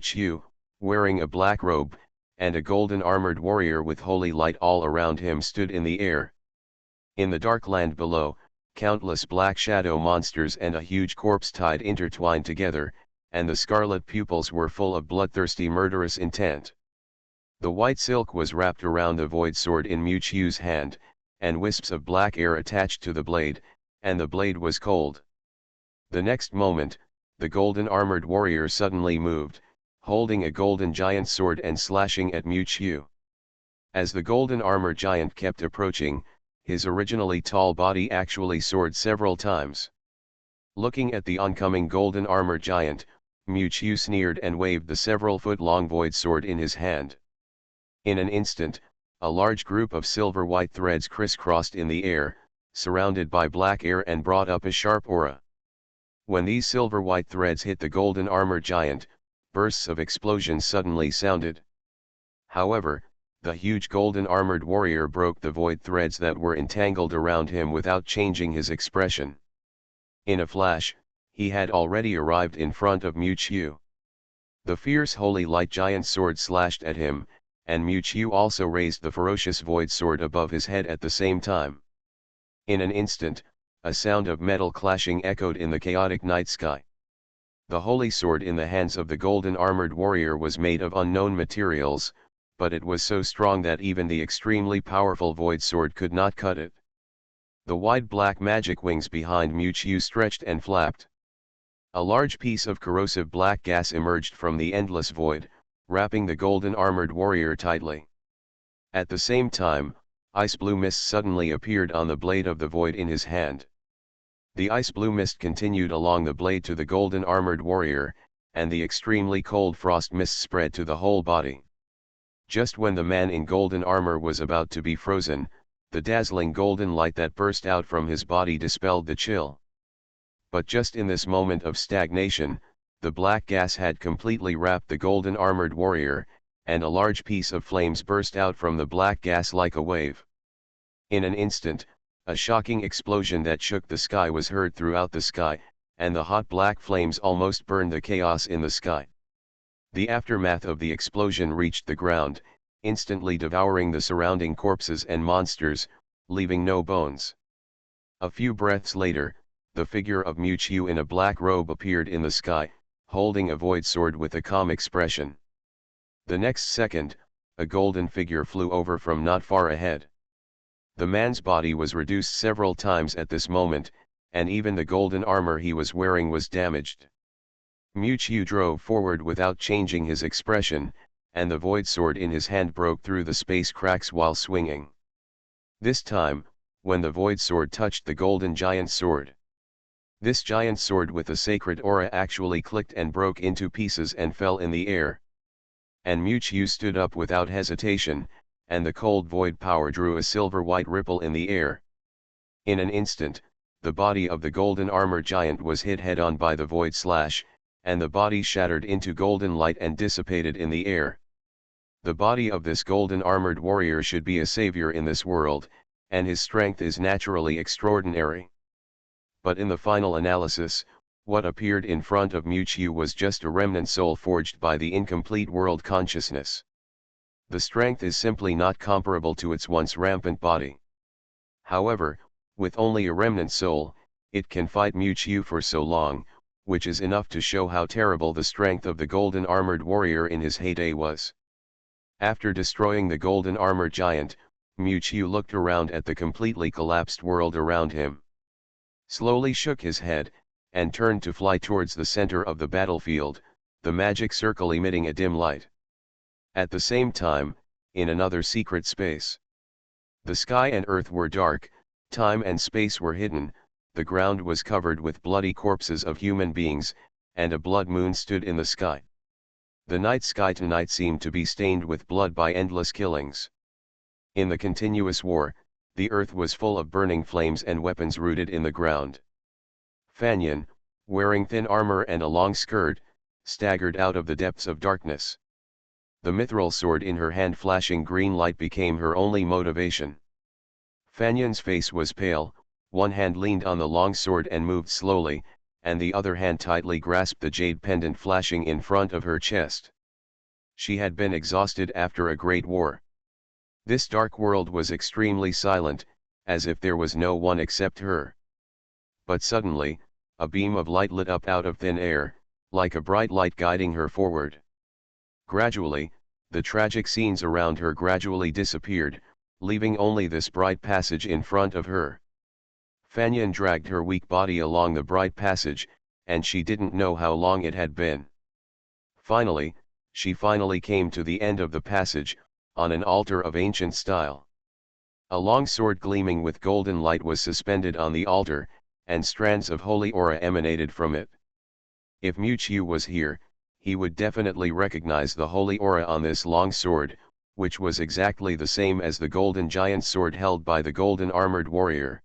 Chew, wearing a black robe, and a golden armored warrior with holy light all around him stood in the air. In the dark land below, countless black shadow monsters and a huge corpse tide intertwined together, and the scarlet pupils were full of bloodthirsty murderous intent. The white silk was wrapped around the void sword in Chew's hand, and wisps of black air attached to the blade, and the blade was cold. The next moment, the golden armored warrior suddenly moved, holding a golden giant sword and slashing at Chew. As the golden armored giant kept approaching, his originally tall body actually soared several times. Looking at the oncoming golden armored giant, Chew sneered and waved the several-foot-long void sword in his hand. In an instant, a large group of silver-white threads crisscrossed in the air, surrounded by black air and brought up a sharp aura. When these silver-white threads hit the golden armored giant, bursts of explosions suddenly sounded. However, the huge golden armored warrior broke the void threads that were entangled around him without changing his expression. In a flash, he had already arrived in front of Chew. The fierce holy light giant sword slashed at him, and Chew also raised the ferocious void sword above his head at the same time. In an instant, a sound of metal clashing echoed in the chaotic night sky. The holy sword in the hands of the golden armored warrior was made of unknown materials, but it was so strong that even the extremely powerful void sword could not cut it. The wide black magic wings behind Chew stretched and flapped. A large piece of corrosive black gas emerged from the endless void, wrapping the golden armored warrior tightly. At the same time, ice blue mist suddenly appeared on the blade of the void in his hand. The ice blue mist continued along the blade to the golden armored warrior, and the extremely cold frost mist spread to the whole body. Just when the man in golden armor was about to be frozen, the dazzling golden light that burst out from his body dispelled the chill. But just in this moment of stagnation, the black gas had completely wrapped the golden armored warrior, and a large piece of flames burst out from the black gas like a wave. In an instant, a shocking explosion that shook the sky was heard throughout the sky, and the hot black flames almost burned the chaos in the sky. The aftermath of the explosion reached the ground, instantly devouring the surrounding corpses and monsters, leaving no bones. A few breaths later, the figure of Chew in a black robe appeared in the sky, holding a void sword with a calm expression. The next second, a golden figure flew over from not far ahead. The man's body was reduced several times at this moment, and even the golden armor he was wearing was damaged. Chew drove forward without changing his expression, and the void sword in his hand broke through the space cracks while swinging. This time, when the void sword touched the golden giant sword. This giant sword with a sacred aura actually clicked and broke into pieces and fell in the air. And Chew stood up without hesitation, and the cold void power drew a silver-white ripple in the air. In an instant, the body of the golden armor giant was hit head-on by the void slash, and the body shattered into golden light and dissipated in the air. The body of this golden armored warrior should be a savior in this world, and his strength is naturally extraordinary. But in the final analysis, what appeared in front of Chew was just a remnant soul forged by the incomplete world consciousness. The strength is simply not comparable to its once rampant body. However, with only a remnant soul, it can fight Chew for so long, which is enough to show how terrible the strength of the golden armored warrior in his heyday was. After destroying the golden armored giant, Chew looked around at the completely collapsed world around him. Slowly shook his head, and turned to fly towards the center of the battlefield, the magic circle emitting a dim light. At the same time, in another secret space, the sky and earth were dark, time and space were hidden, the ground was covered with bloody corpses of human beings, and a blood moon stood in the sky. The night sky tonight seemed to be stained with blood by endless killings. In the continuous war, the earth was full of burning flames and weapons rooted in the ground. Fanyan, wearing thin armor and a long skirt, staggered out of the depths of darkness. The mithril sword in her hand flashing green light became her only motivation. Fanyan's face was pale, one hand leaned on the long sword and moved slowly, and the other hand tightly grasped the jade pendant flashing in front of her chest. She had been exhausted after a great war. This dark world was extremely silent, as if there was no one except her. But suddenly, a beam of light lit up out of thin air, like a bright light guiding her forward. Gradually, the tragic scenes around her gradually disappeared, leaving only this bright passage in front of her. Fanyan dragged her weak body along the bright passage, and she didn't know how long it had been. Finally, she came to the end of the passage, on an altar of ancient style. A long sword gleaming with golden light was suspended on the altar, and strands of holy aura emanated from it. If Muchu was here, he would definitely recognize the holy aura on this long sword, which was exactly the same as the golden giant sword held by the golden armored warrior.